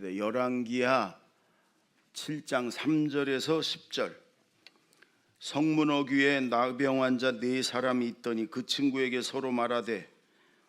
열왕기하 7장 3절에서 10절. 성문 어귀에 나병 환자 네 사람이 있더니 그 친구에게 서로 말하되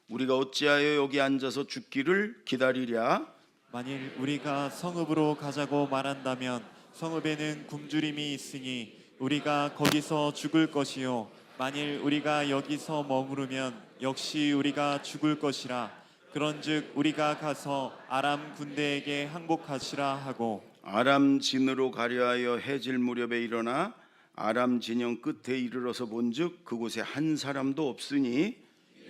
우리가 어찌하여 여기 앉아서 죽기를 기다리랴? 만일 우리가 성읍으로 가자고 말한다면 성읍에는 굶주림이 있으니 우리가 거기서 죽을 것이요 만일 우리가 여기서 머무르면 역시 우리가 죽을 것이라. 그런즉 우리가 가서 아람 군대에게 항복하시라 하고 아람 진으로 가려하여 해질 무렵에 일어나 아람 진영 끝에 이르러서 본즉 그곳에 한 사람도 없으니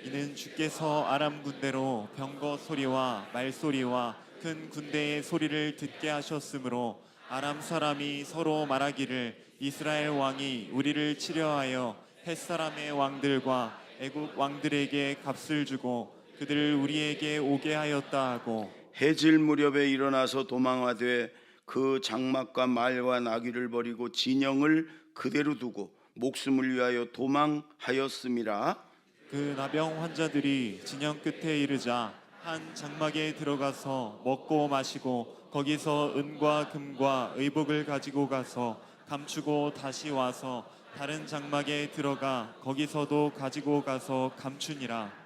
이는 주께서 아람 군대로 병거 소리와 말소리와 큰 군대의 소리를 듣게 하셨으므로 아람 사람이 서로 말하기를 이스라엘 왕이 우리를 치려하여 햇사람의 왕들과 애국 왕들에게 값을 주고 그들을 우리에게 오게 하였다 하고 해질 무렵에 일어나서 도망하되 그 장막과 말과 나귀를 버리고 진영을 그대로 두고 목숨을 위하여 도망하였음이라. 그 나병 환자들이 진영 끝에 이르자 한 장막에 들어가서 먹고 마시고 거기서 은과 금과 의복을 가지고 가서 감추고 다시 와서 다른 장막에 들어가 거기서도 가지고 가서 감추니라.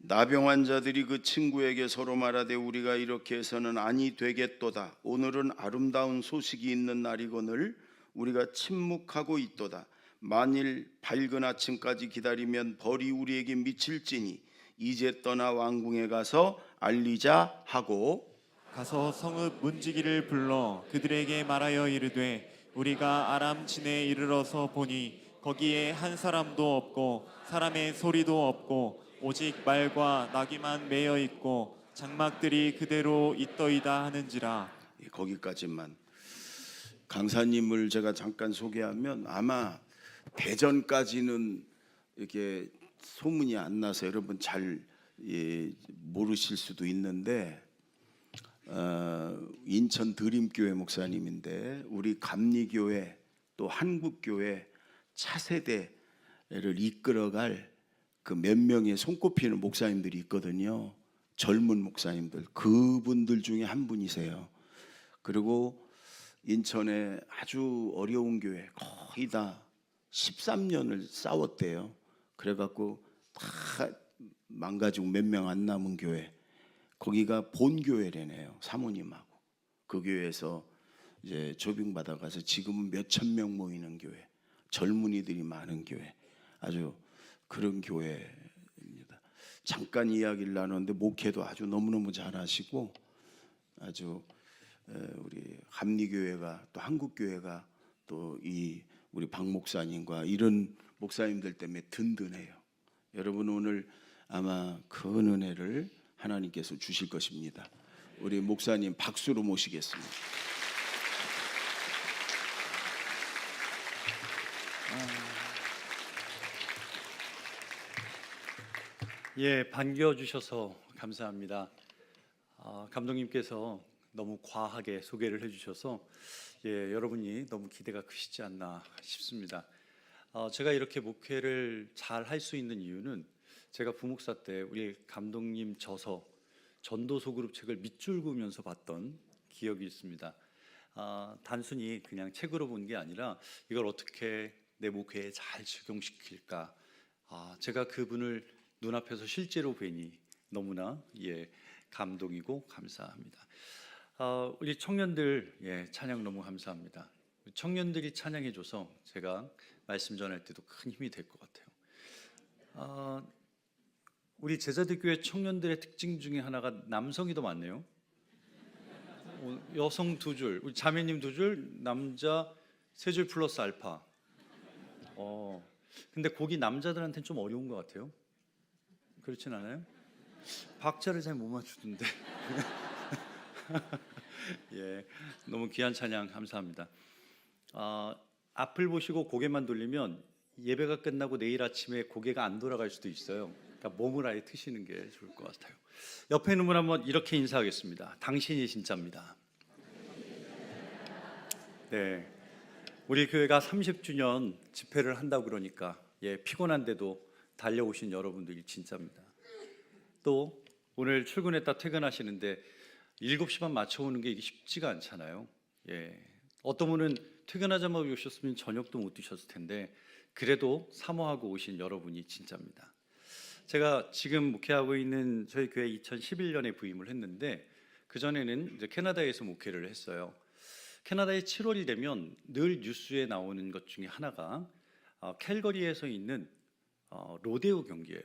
나병 환자들이 그 친구에게 서로 말하되 우리가 이렇게 해서는 아니 되겠도다. 오늘은 아름다운 소식이 있는 날이거늘 우리가 침묵하고 있도다. 만일 밝은 아침까지 기다리면 벌이 우리에게 미칠지니 이제 떠나 왕궁에 가서 알리자 하고 가서 성읍 문지기를 불러 그들에게 말하여 이르되 우리가 아람 진에 이르러서 보니 거기에 한 사람도 없고 사람의 소리도 없고 오직 말과 나귀만 매여 있고 장막들이 그대로 있더이다 하는지라. 거기까지만. 강사님을 제가 잠깐 소개하면 아마 대전까지는 이렇게 소문이 안 나서 여러분 잘 모르실 수도 있는데 인천 드림교회 목사님인데 우리 감리교회 또 한국교회 차세대를 이끌어갈 그 몇 명의 손꼽히는 목사님들이 있거든요. 젊은 목사님들, 그분들 중에 한 분이세요. 그리고 인천에 아주 어려운 교회 거의 다 13년을 싸웠대요. 그래갖고 다 망가지고 몇 명 안 남은 교회, 거기가 본교회래네요. 사모님하고 그 교회에서 이제 조빙 받아가서 지금은 몇천 명 모이는 교회, 젊은이들이 많은 교회, 아주 그런 교회입니다. 잠깐 이야기를 나눴는데 목회도 아주 너무너무 잘하시고 아주 우리 감리교회가 또 한국교회가 또 이 우리 박 목사님과 이런 목사님들 때문에 든든해요. 여러분 오늘 아마 큰 은혜를 하나님께서 주실 것입니다. 우리 목사님 박수로 모시겠습니다. 예, 반겨주셔서 감사합니다. 감독님께서 너무 과하게 소개를 해주셔서 여러분이 너무 기대가 크시지 않나 싶습니다. 제가 이렇게 목회를 잘 할 수 있는 이유는 제가 부목사 때 우리 감독님 저서 전도서 그룹 책을 밑줄 그으면서 봤던 기억이 있습니다. 단순히 그냥 책으로 본 게 아니라 이걸 어떻게 내 목회에 잘 적용시킬까. 제가 그분을 눈앞에서 실제로 뵈니 너무나 감동이고 감사합니다. 우리 청년들 찬양 너무 감사합니다. 청년들이 찬양해줘서 제가 말씀 전할 때도 큰 힘이 될 것 같아요. 우리 제자들교회 청년들의 특징 중에 하나가 남성이 더 많네요. 여성 2줄, 우리 자매님 2줄, 남자 3줄 플러스 알파. 근데 거기 남자들한테는 좀 어려운 것 같아요. 그렇진 않아요? 박자를 잘 못 맞추던데. 너무 귀한 찬양 감사합니다. 앞을 보시고 고개만 돌리면 예배가 끝나고 내일 아침에 고개가 안 돌아갈 수도 있어요. 그러니까 몸을 아예 트시는 게 좋을 것 같아요. 옆에 있는 분 한번 이렇게 인사하겠습니다. 당신이 진짜입니다. 네, 우리 교회가 30주년 집회를 한다고 그러니까 피곤한데도 달려오신 여러분들이 진짜입니다. 또 오늘 출근했다 퇴근하시는데 7시 반 맞춰오는 게 이게 쉽지가 않잖아요. 예. 어떤 분은 퇴근하자마자 오셨으면 저녁도 못 드셨을 텐데 그래도 사모하고 오신 여러분이 진짜입니다. 제가 지금 목회하고 있는 저희 교회 2011년에 부임을 했는데 그 전에는 이제 캐나다에서 목회를 했어요. 캐나다의 7월이 되면 늘 뉴스에 나오는 것 중에 하나가 캘거리에서 있는 로데오 경기예요.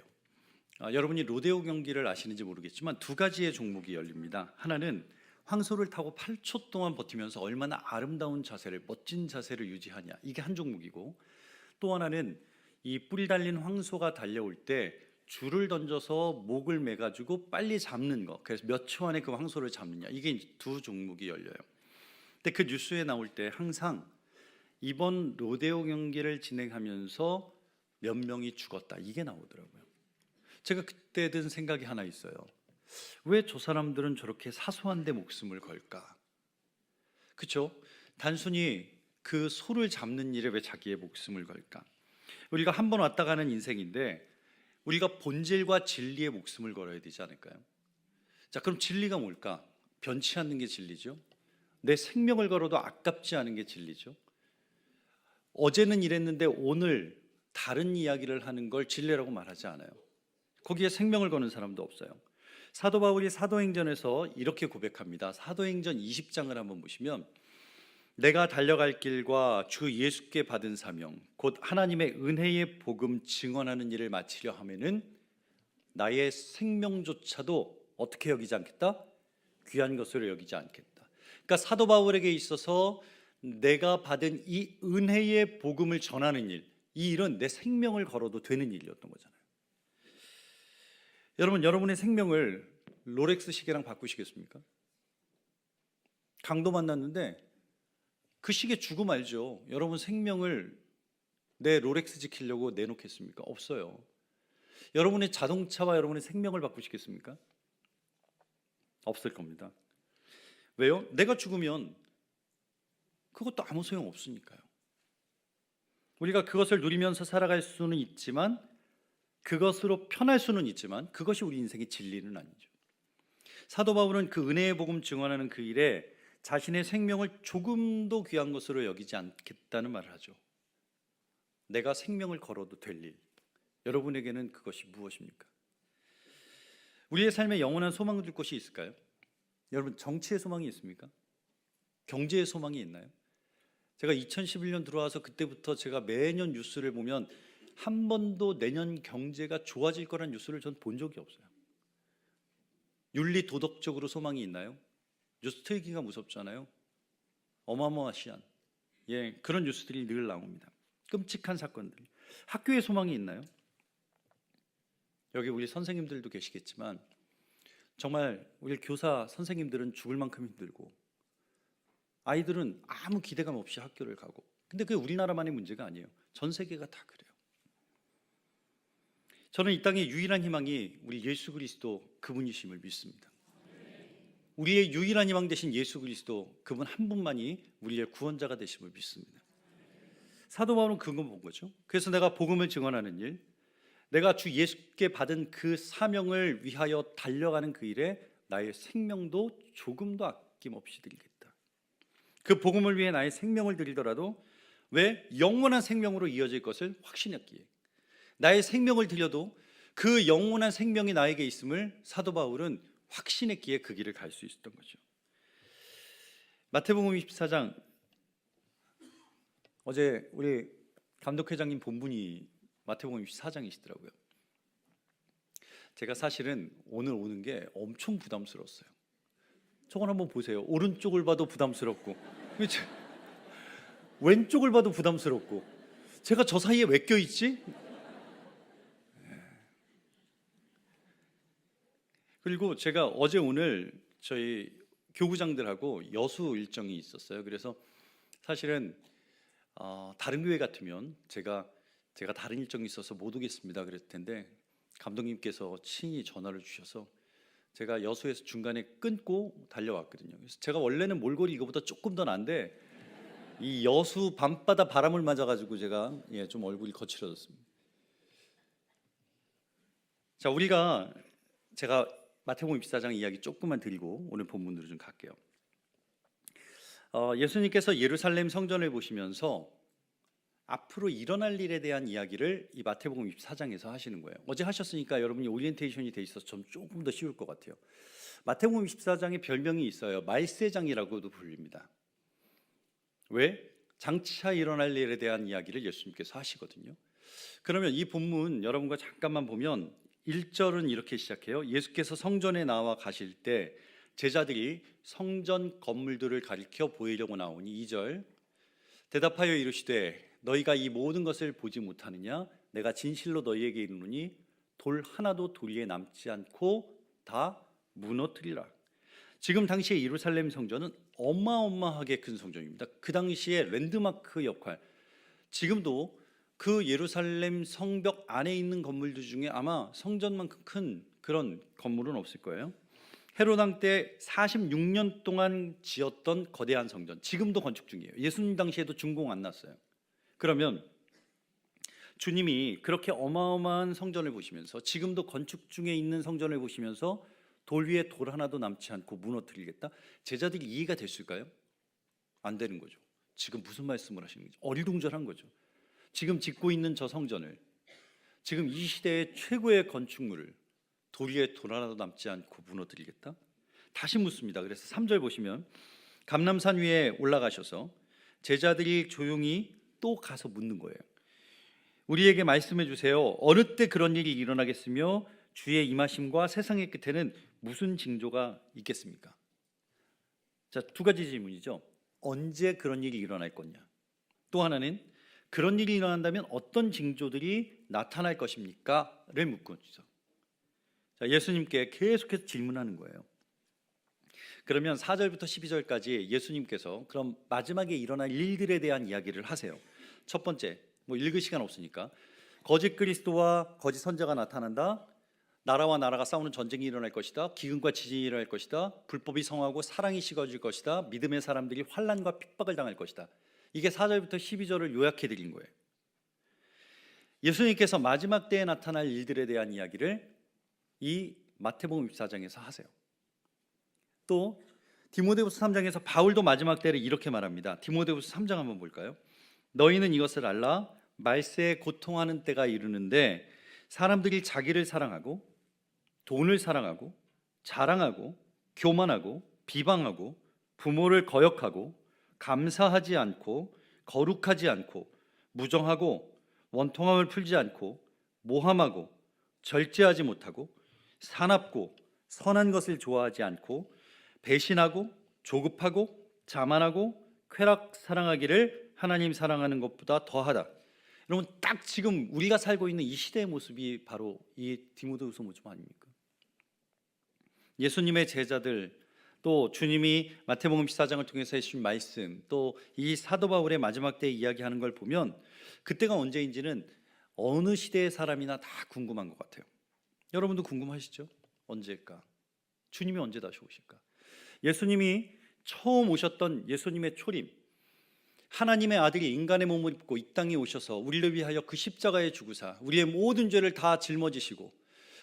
여러분이 로데오 경기를 아시는지 모르겠지만 두 가지의 종목이 열립니다. 하나는 황소를 타고 8초 동안 버티면서 얼마나 아름다운 자세를, 멋진 자세를 유지하냐, 이게 한 종목이고, 또 하나는 이 뿔 달린 황소가 달려올 때 줄을 던져서 목을 매가지고 빨리 잡는 거, 그래서 몇 초 안에 그 황소를 잡느냐, 이게 이제 두 종목이 열려요. 근데 그 뉴스에 나올 때 항상 이번 로데오 경기를 진행하면서 몇 명이 죽었다, 이게 나오더라고요. 제가 그때 든 생각이 하나 있어요. 왜 저 사람들은 저렇게 사소한 데 목숨을 걸까? 그렇죠? 단순히 그 소를 잡는 일에 왜 자기의 목숨을 걸까? 우리가 한 번 왔다 가는 인생인데 우리가 본질과 진리의 목숨을 걸어야 되지 않을까요? 자, 그럼 진리가 뭘까? 변치 않는 게 진리죠. 내 생명을 걸어도 아깝지 않은 게 진리죠. 어제는 이랬는데 오늘 다른 이야기를 하는 걸 진리라고 말하지 않아요. 거기에 생명을 거는 사람도 없어요. 사도 바울이 사도행전에서 이렇게 고백합니다. 사도행전 20장을 한번 보시면 내가 달려갈 길과 주 예수께 받은 사명 곧 하나님의 은혜의 복음 증언하는 일을 마치려 하면은 나의 생명조차도 어떻게 여기지 않겠다? 귀한 것으로 여기지 않겠다. 그러니까 사도 바울에게 있어서 내가 받은 이 은혜의 복음을 전하는 일, 이 일은 내 생명을 걸어도 되는 일이었던 거잖아요. 여러분, 여러분의 생명을 롤렉스 시계랑 바꾸시겠습니까? 강도 만났는데 그 시계 주고 말죠. 여러분 생명을 내 롤렉스 지키려고 내놓겠습니까? 없어요. 여러분의 자동차와 여러분의 생명을 바꾸시겠습니까? 없을 겁니다. 왜요? 내가 죽으면 그것도 아무 소용 없으니까요. 우리가 그것을 누리면서 살아갈 수는 있지만, 그것으로 편할 수는 있지만 그것이 우리 인생의 진리는 아니죠. 사도 바울은 그 은혜의 복음 증언하는 그 일에 자신의 생명을 조금도 귀한 것으로 여기지 않겠다는 말을 하죠. 내가 생명을 걸어도 될 일, 여러분에게는 그것이 무엇입니까? 우리의 삶에 영원한 소망을 줄 것이 있을까요? 여러분, 정치의 소망이 있습니까? 경제의 소망이 있나요? 제가 2011년 들어와서 그때부터 제가 매년 뉴스를 보면 한 번도 내년 경제가 좋아질 거란 뉴스를 전 본 적이 없어요. 윤리 도덕적으로 소망이 있나요? 뉴스 틀기가 무섭잖아요. 어마어마한 그런 뉴스들이 늘 나옵니다. 끔찍한 사건들. 학교에 소망이 있나요? 여기 우리 선생님들도 계시겠지만 정말 우리 교사 선생님들은 죽을 만큼 힘들고 아이들은 아무 기대감 없이 학교를 가고, 근데 그게 우리나라만의 문제가 아니에요. 전 세계가 다 그래요. 저는 이 땅의 유일한 희망이 우리 예수 그리스도 그분이심을 믿습니다. 우리의 유일한 희망 되신 예수 그리스도 그분 한 분만이 우리의 구원자가 되심을 믿습니다. 사도 바울은 그거 본 거죠. 그래서 내가 복음을 증언하는 일, 내가 주 예수께 받은 그 사명을 위하여 달려가는 그 일에 나의 생명도 조금도 아낌없이 드리겠다. 그 복음을 위해 나의 생명을 드리더라도 왜 영원한 생명으로 이어질 것을 확신했기에, 나의 생명을 드려도 그 영원한 생명이 나에게 있음을 사도 바울은 확신했기에 그 길을 갈 수 있었던 거죠. 마태복음 24장, 어제 우리 감독회장님 본분이 마태복음 24장이시더라고요. 제가 사실은 오늘 오는 게 엄청 부담스러웠어요. 저걸 한번 보세요. 오른쪽을 봐도 부담스럽고 왼쪽을 봐도 부담스럽고, 제가 저 사이에 왜 껴있지? 그리고 제가 어제 오늘 저희 교구장들하고 여수 일정이 있었어요. 그래서 사실은 다른 교회 같으면 제가 다른 일정이 있어서 못 오겠습니다 그랬을 텐데 감독님께서 친히 전화를 주셔서 제가 여수에서 중간에 끊고 달려왔거든요. 그래서 제가 원래는 몰골이 이거보다 조금 더 난데 이 여수 밤바다 바람을 맞아가지고 제가 좀 얼굴이 거칠어졌습니다. 자, 제가 마태복음 24장 이야기 조금만 드리고 오늘 본문으로 좀 갈게요. 예수님께서 예루살렘 성전을 보시면서 앞으로 일어날 일에 대한 이야기를 이 마태복음 24장에서 하시는 거예요. 어제 하셨으니까 여러분이 오리엔테이션이 돼 있어서 좀 조금 더 쉬울 것 같아요. 마태복음 24장에 별명이 있어요. 말세장이라고도 불립니다. 왜? 장차 일어날 일에 대한 이야기를 예수님께서 하시거든요. 그러면 이 본문 여러분과 잠깐만 보면 1절은 이렇게 시작해요. 예수께서 성전에 나와 가실 때 제자들이 성전 건물들을 가리켜 보이려고 나오니 2절 대답하여 이르시되 너희가 이 모든 것을 보지 못하느냐 내가 진실로 너희에게 이르노니 돌 하나도 돌 위에 남지 않고 다 무너뜨리라. 지금 당시에 예루살렘 성전은 어마어마하게 큰 성전입니다. 그 당시에 랜드마크 역할, 지금도 그 예루살렘 성벽 안에 있는 건물들 중에 아마 성전만큼 큰 그런 건물은 없을 거예요. 헤롯 왕 때 46년 동안 지었던 거대한 성전, 지금도 건축 중이에요. 예수님 당시에도 준공 안 났어요. 그러면 주님이 그렇게 어마어마한 성전을 보시면서 지금도 건축 중에 있는 성전을 보시면서 돌 위에 돌 하나도 남지 않고 무너뜨리겠다? 제자들이 이해가 됐을까요? 안 되는 거죠. 지금 무슨 말씀을 하시는 거죠? 어리둥절한 거죠. 지금 짓고 있는 저 성전을, 지금 이 시대의 최고의 건축물을 돌 위에 돌 하나도 남지 않고 무너뜨리겠다? 다시 묻습니다. 그래서 3절 보시면 감람산 위에 올라가셔서 제자들이 조용히 또 가서 묻는 거예요. 우리에게 말씀해 주세요. 어느 때 그런 일이 일어나겠으며 주의 임하심과 세상의 끝에는 무슨 징조가 있겠습니까? 자, 두 가지 질문이죠. 언제 그런 일이 일어날 거냐? 또 하나는 그런 일이 일어난다면 어떤 징조들이 나타날 것입니까? 를 묻고 있죠. 자, 예수님께 계속해서 질문하는 거예요. 그러면 4절부터 12절까지 예수님께서 그럼 마지막에 일어날 일들에 대한 이야기를 하세요. 첫 번째, 읽을 시간 없으니까 거짓 그리스도와 거짓 선자가 나타난다. 나라와 나라가 싸우는 전쟁이 일어날 것이다. 기근과 지진이 일어날 것이다. 불법이 성하고 사랑이 식어질 것이다. 믿음의 사람들이 환난과 핍박을 당할 것이다. 이게 4절부터 12절을 요약해 드린 거예요. 예수님께서 마지막 때에 나타날 일들에 대한 이야기를 이 마태복음 24장에서 하세요. 또 디모데후서 3장에서 바울도 마지막 때를 이렇게 말합니다. 디모데후서 3장 한번 볼까요? 너희는 이것을 알라. 말세에 고통하는 때가 이르는데 사람들이 자기를 사랑하고 돈을 사랑하고 자랑하고 교만하고 비방하고 부모를 거역하고 감사하지 않고 거룩하지 않고 무정하고 원통함을 풀지 않고 모함하고 절제하지 못하고 사납고 선한 것을 좋아하지 않고 배신하고 조급하고 자만하고 쾌락 사랑하기를 하나님 사랑하는 것보다 더하다. 여러분, 딱 지금 우리가 살고 있는 이 시대의 모습이 바로 이 디모데후서 모습 아닙니까? 예수님의 제자들, 또 주님이 마태복음 14장을 통해서 해주신 말씀, 또 이 사도 바울의 마지막 때 이야기하는 걸 보면 그때가 언제인지는 어느 시대의 사람이나 다 궁금한 것 같아요. 여러분도 궁금하시죠? 언제일까? 주님이 언제 다시 오실까? 예수님이 처음 오셨던 예수님의 초림, 하나님의 아들이 인간의 몸을 입고 이 땅에 오셔서 우리를 위하여 그 십자가에 죽으사 우리의 모든 죄를 다 짊어지시고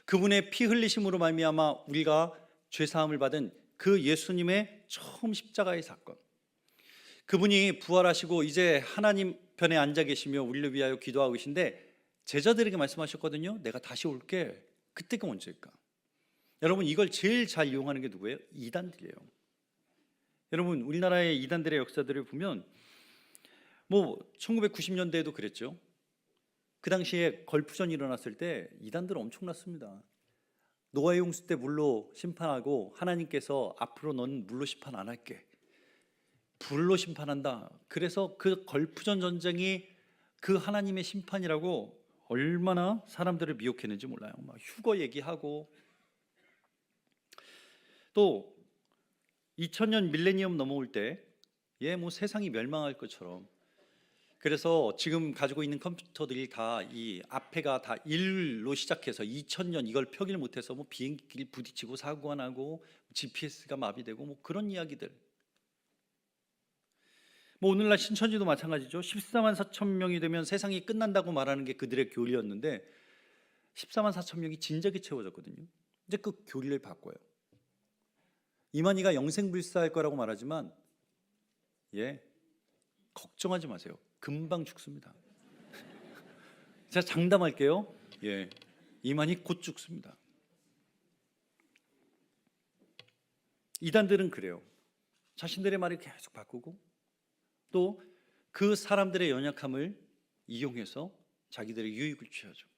그분의 피 흘리심으로 말미암아 우리가 죄 사함을 받은 그 예수님의 처음 십자가의 사건, 그분이 부활하시고 이제 하나님 편에 앉아 계시며 우리를 위하여 기도하고 계신데 제자들에게 말씀하셨거든요. 내가 다시 올게. 그때가 언제일까? 여러분, 이걸 제일 잘 이용하는 게 누구예요? 이단들이에요. 여러분, 우리나라의 이단들의 역사들을 보면 1990년대에도 그랬죠. 그 당시에 걸프전이 일어났을 때 이단들은 엄청났습니다. 노아의 홍수 때 물로 심판하고 하나님께서 앞으로 넌 물로 심판 안 할게, 불로 심판한다. 그래서 그 걸프전 전쟁이 그 하나님의 심판이라고 얼마나 사람들을 미혹했는지 몰라요. 막 휴거 얘기하고, 또 2000년 밀레니엄 넘어올 때 세상이 멸망할 것처럼, 그래서 지금 가지고 있는 컴퓨터들이 다 이 앞에가 다 1로 시작해서 2000년 이걸 표기를 못해서 비행기를 부딪히고 사고가 나고 GPS가 마비되고 그런 이야기들. 오늘날 신천지도 마찬가지죠. 14만 4천 명이 되면 세상이 끝난다고 말하는 게 그들의 교리였는데 14만 4천 명이 진작에 채워졌거든요. 이제 그 교리를 바꿔요. 이만희가 영생불사할 거라고 말하지만 걱정하지 마세요. 금방 죽습니다. 제가 장담할게요. 이만희 곧 죽습니다. 이단들은 그래요. 자신들의 말을 계속 바꾸고 또 그 사람들의 연약함을 이용해서 자기들의 유익을 취하죠.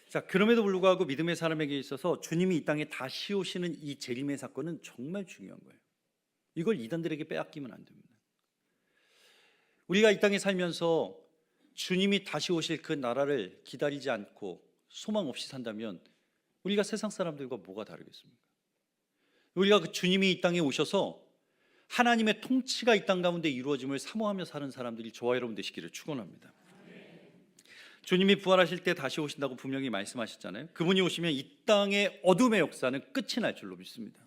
자, 그럼에도 불구하고 믿음의 사람에게 있어서 주님이 이 땅에 다시 오시는 이 재림의 사건은 정말 중요한 거예요. 이걸 이단들에게 빼앗기면 안 됩니다. 우리가 이 땅에 살면서 주님이 다시 오실 그 나라를 기다리지 않고 소망 없이 산다면 우리가 세상 사람들과 뭐가 다르겠습니까? 우리가 그 주님이 이 땅에 오셔서 하나님의 통치가 이 땅 가운데 이루어짐을 사모하며 사는 사람들이 저와 여러분 되시기를 축원합니다. 주님이 부활하실 때 다시 오신다고 분명히 말씀하셨잖아요. 그분이 오시면 이 땅의 어둠의 역사는 끝이 날 줄로 믿습니다.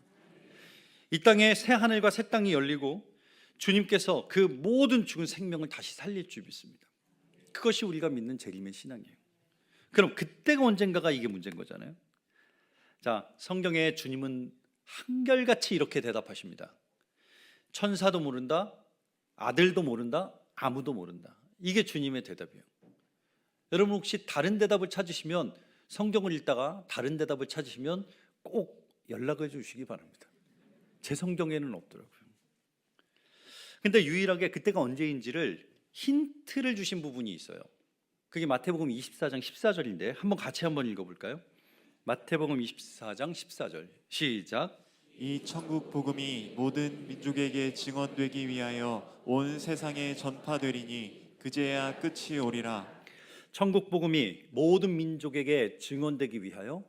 이 땅에 새 하늘과 새 땅이 열리고 주님께서 그 모든 죽은 생명을 다시 살릴 줄 믿습니다. 그것이 우리가 믿는 재림의 신앙이에요. 그럼 그때가 언젠가가 이게 문제인 거잖아요. 자, 성경에 주님은 한결같이 이렇게 대답하십니다. 천사도 모른다, 아들도 모른다, 아무도 모른다. 이게 주님의 대답이에요. 여러분 혹시 다른 대답을 찾으시면 성경을 읽다가 다른 대답을 찾으시면 꼭 연락을 주시기 바랍니다. 제 성경에는 없더라고요. 근데 유일하게 그때가 언제인지를 힌트를 주신 부분이 있어요. 그게 마태복음 24장 14절인데 한번 같이 한번 읽어볼까요? 마태복음 24장 14절 시작. 이 천국 복음이 모든 민족에게 증언되기 위하여 온 세상에 전파되리니 그제야 끝이 오리라. 천국 복음이 모든 민족에게 증언되기 위하여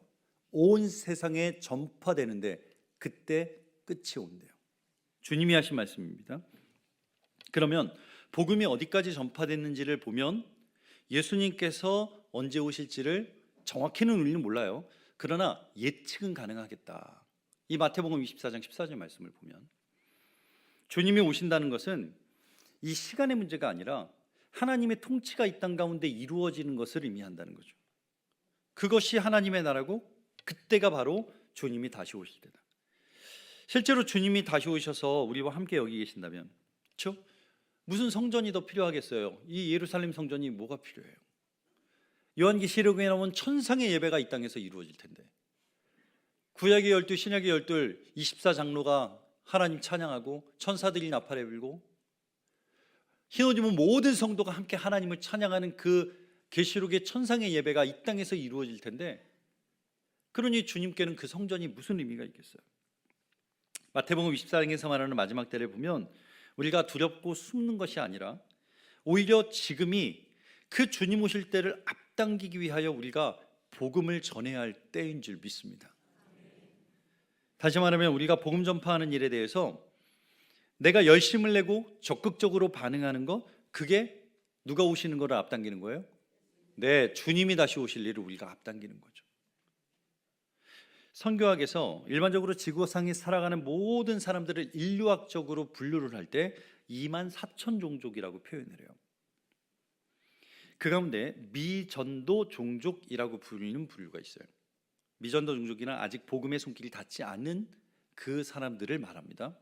온 세상에 전파되는데 그때 끝이 온대요. 주님이 하신 말씀입니다. 그러면 복음이 어디까지 전파됐는지를 보면 예수님께서 언제 오실지를 정확히는 우리는 몰라요. 그러나 예측은 가능하겠다. 이 마태복음 24장 14절 말씀을 보면 주님이 오신다는 것은 이 시간의 문제가 아니라 하나님의 통치가 이 땅 가운데 이루어지는 것을 의미한다는 거죠. 그것이 하나님의 나라고 그때가 바로 주님이 다시 오실 때다. 실제로 주님이 다시 오셔서 우리와 함께 여기 계신다면 그렇죠? 무슨 성전이 더 필요하겠어요? 이 예루살렘 성전이 뭐가 필요해요? 요한계시록에 나온 천상의 예배가 이 땅에서 이루어질 텐데 구약의 12, 신약의 12, 24장로가 하나님 찬양하고 천사들이 나팔에 불고 흰옷 입은 모든 성도가 함께 하나님을 찬양하는 그 계시록의 천상의 예배가 이 땅에서 이루어질 텐데 그러니 주님께는 그 성전이 무슨 의미가 있겠어요? 마태복음 24장에서 말하는 마지막 때를 보면 우리가 두렵고 숨는 것이 아니라 오히려 지금이 그 주님 오실 때를 앞당기기 위하여 우리가 복음을 전해야 할 때인 줄 믿습니다. 다시 말하면 우리가 복음 전파하는 일에 대해서 내가 열심을 내고 적극적으로 반응하는 것, 그게 누가 오시는 것을 앞당기는 거예요? 네, 주님이 다시 오실 일을 우리가 앞당기는 거죠. 선교학에서 일반적으로 지구상에 살아가는 모든 사람들을 인류학적으로 분류를 할 때 24,000 종족이라고 표현을 해요. 그 가운데 미전도 종족이라고 불리는 부류가 있어요. 미전도 종족이나 아직 복음의 손길이 닿지 않은 그 사람들을 말합니다.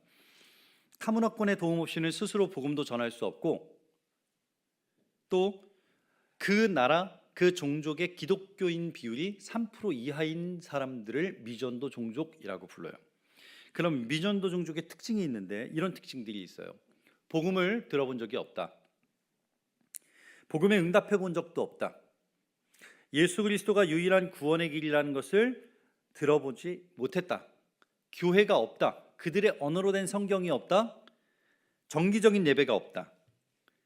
타문화권의 도움 없이는 스스로 복음도 전할 수 없고 또 그 나라, 그 종족의 기독교인 비율이 3% 이하인 사람들을 미전도 종족이라고 불러요. 그럼 미전도 종족의 특징이 있는데 이런 특징들이 있어요. 복음을 들어본 적이 없다. 복음에 응답해 본 적도 없다. 예수 그리스도가 유일한 구원의 길이라는 것을 들어보지 못했다. 교회가 없다. 그들의 언어로 된 성경이 없다. 정기적인 예배가 없다.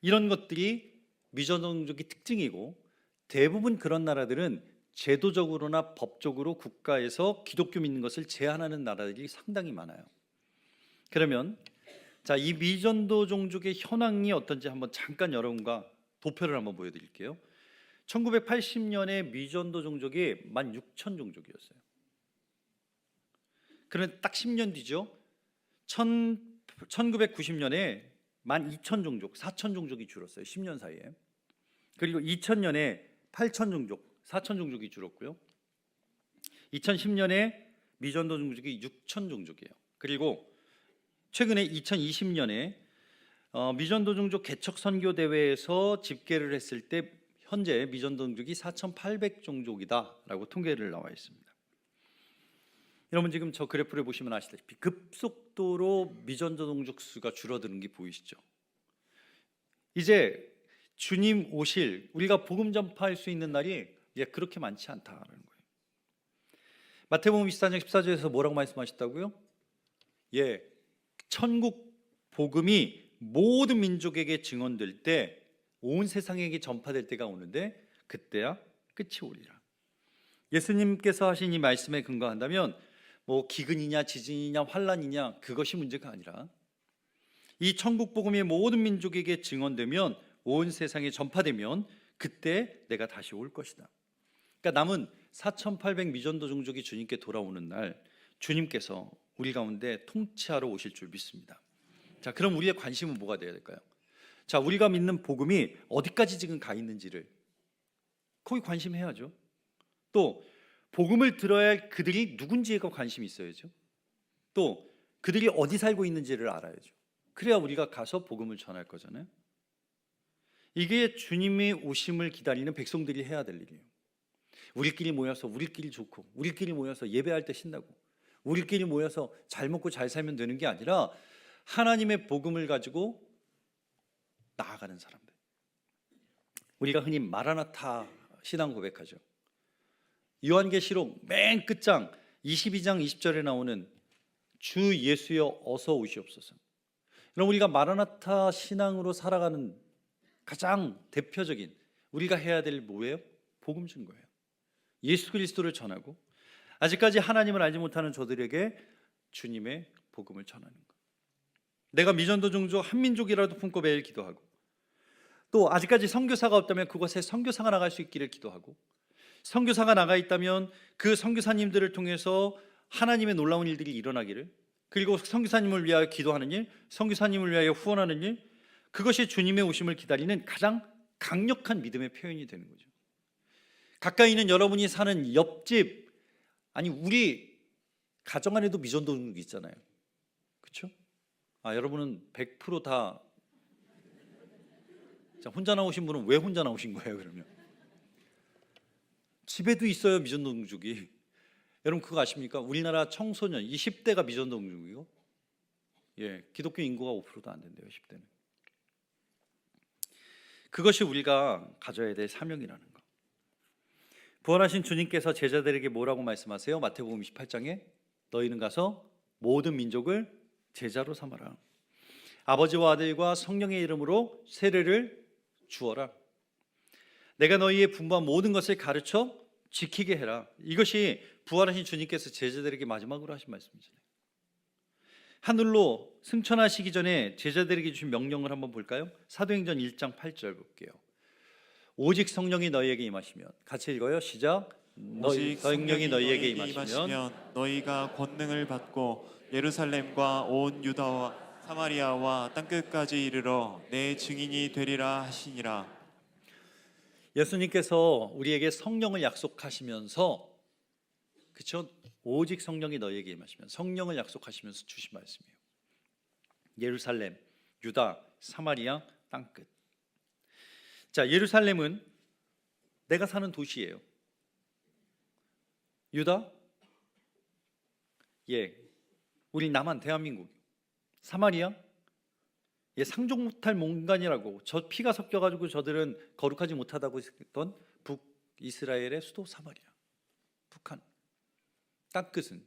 이런 것들이 미전도종족의 특징이고 대부분 그런 나라들은 제도적으로나 법적으로 국가에서 기독교 믿는 것을 제한하는 나라들이 상당히 많아요. 그러면 자, 이 미전도 종족의 현황이 어떤지 한번 잠깐 여러분과 도표를 한번 보여드릴게요. 1980년에 미전도 종족이 16,000 종족이었어요. 그런데 딱 10년 뒤죠. 1990년에 12,000 종족, 4,000 종족이 줄었어요. 10년 사이에. 그리고 2000년에 8,000 종족, 4,000 종족이 줄었고요. 2010년에 미전도 종족이 6천 종족이에요. 그리고 최근에 2020년에 미전도 종족 개척 선교 대회에서 집계를 했을 때 현재 미전도 종족이 4,800종족이다라고 통계를 나와 있습니다. 여러분 지금 저 그래프를 보시면 아시다시피 급속도로 미전도 종족 수가 줄어드는 게 보이시죠? 이제 주님 오실 우리가 복음 전파할 수 있는 날이 그렇게 많지 않다라는 거예요. 마태복음 24장 14절에서 뭐라고 말씀하셨다고요? 천국 복음이 모든 민족에게 증언될 때 온 세상에게 전파될 때가 오는데 그때야 끝이 오리라. 예수님께서 하신 이 말씀에 근거한다면 뭐 기근이냐 지진이냐 환란이냐 그것이 문제가 아니라 이 천국 복음이 모든 민족에게 증언되면 온 세상에 전파되면 그때 내가 다시 올 것이다. 그러니까 남은 4,800 미전도 종족이 주님께 돌아오는 날 주님께서 우리 가운데 통치하러 오실 줄 믿습니다. 자, 그럼 우리의 관심은 뭐가 되어야 될까요? 자, 우리가 믿는 복음이 어디까지 지금 가 있는지를 거기 관심해야죠. 또 복음을 들어야 할 그들이 누군지가 관심이 있어야죠. 또 그들이 어디 살고 있는지를 알아야죠. 그래야 우리가 가서 복음을 전할 거잖아요. 이게 주님의 오심을 기다리는 백성들이 해야 될 일이에요. 우리끼리 모여서 우리끼리 좋고 우리끼리 모여서 예배할 때 신나고 우리끼리 모여서 잘 먹고 잘 살면 되는 게 아니라 하나님의 복음을 가지고 나아가는 사람들. 우리가 흔히 마라나타 신앙 고백하죠. 요한계시록 맨 끝장 22장 20절에 나오는 주 예수여 어서 오시옵소서. 그럼 우리가 마라나타 신앙으로 살아가는 가장 대표적인 우리가 해야 될 뭐예요? 복음 증거예요. 예수 그리스도를 전하고 아직까지 하나님을 알지 못하는 저들에게 주님의 복음을 전하는 것. 내가 미전도 종족 한 민족이라도 품고 매일 기도하고 또 아직까지 선교사가 없다면 그곳에 선교사가 나갈 수 있기를 기도하고 선교사가 나가 있다면 그 선교사님들을 통해서 하나님의 놀라운 일들이 일어나기를 그리고 선교사님을 위하여 기도하는 일, 선교사님을 위하여 후원하는 일 그것이 주님의 오심을 기다리는 가장 강력한 믿음의 표현이 되는 거죠. 가까이 있는 여러분이 사는 옆집 아니 우리 가정 안에도 미전도 종족이 있잖아요. 그렇죠? 여러분은 100% 자, 혼자 나오신 분은 왜 혼자 나오신 거예요, 그러면? 집에도 있어요, 미전도 종족이. 여러분 그거 아십니까? 우리나라 청소년 20대가 미전도 종족이고 기독교 인구가 5%도 안 된대요, 10대는. 그것이 우리가 가져야 될 사명이라는 거. 부활하신 주님께서 제자들에게 뭐라고 말씀하세요? 마태복음 28장에 너희는 가서 모든 민족을 제자로 삼아라. 아버지와 아들과 성령의 이름으로 세례를 주어라. 내가 너희의 분부한 모든 것을 가르쳐 지키게 해라. 이것이 부활하신 주님께서 제자들에게 마지막으로 하신 말씀이잖아요. 하늘로 승천하시기 전에 제자들에게 주신 명령을 한번 볼까요? 사도행전 1장 8절 볼게요. 오직 성령이 너희에게 임하시면 같이 읽어요. 시작. 오직 성령이 너희에게 너희에게 임하시면 너희가 권능을 받고 예루살렘과 온 유다와 사마리아와 땅끝까지 이르러 내 증인이 되리라 하시니라. 예수님께서 우리에게 성령을 약속하시면서 그렇죠? 오직 성령이 너희에게 임하시면 성령을 약속하시면서 주신 말씀이에요. 예루살렘, 유다, 사마리아, 땅끝. 자, 예루살렘은 내가 사는 도시예요. 유다? 우리 남한 대한민국. 사마리아? 상종 못할 몽간이라고 저 피가 섞여가지고 저들은 거룩하지 못하다고 했던 북이스라엘의 수도 사마리아, 북한. 땅끝은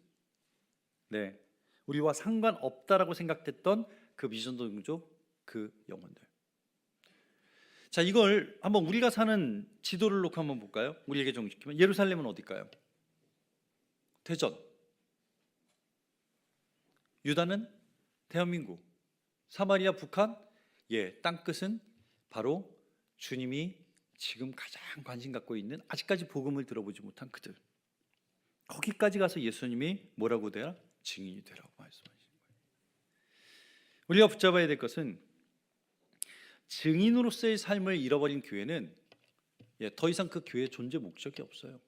우리와 상관없다라고 생각했던 그 미전도 종족 그 영혼들. 자, 이걸 한번 우리가 사는 지도를 놓고 한번 볼까요? 우리에게 정식하면 예루살렘은 어딜까요? 대전. 유다는 대한민국. 사마리아, 북한. 땅끝은 바로 주님이 지금 가장 관심 갖고 있는 아직까지 복음을 들어보지 못한 그들. 거기까지 가서 예수님이 뭐라고 되라? 증인이 되라고 말씀하시는 거예요. 우리가 붙잡아야 될 것은 증인으로서의 삶을 잃어버린 교회는 더 이상 그 교회의 존재 목적이 없어요.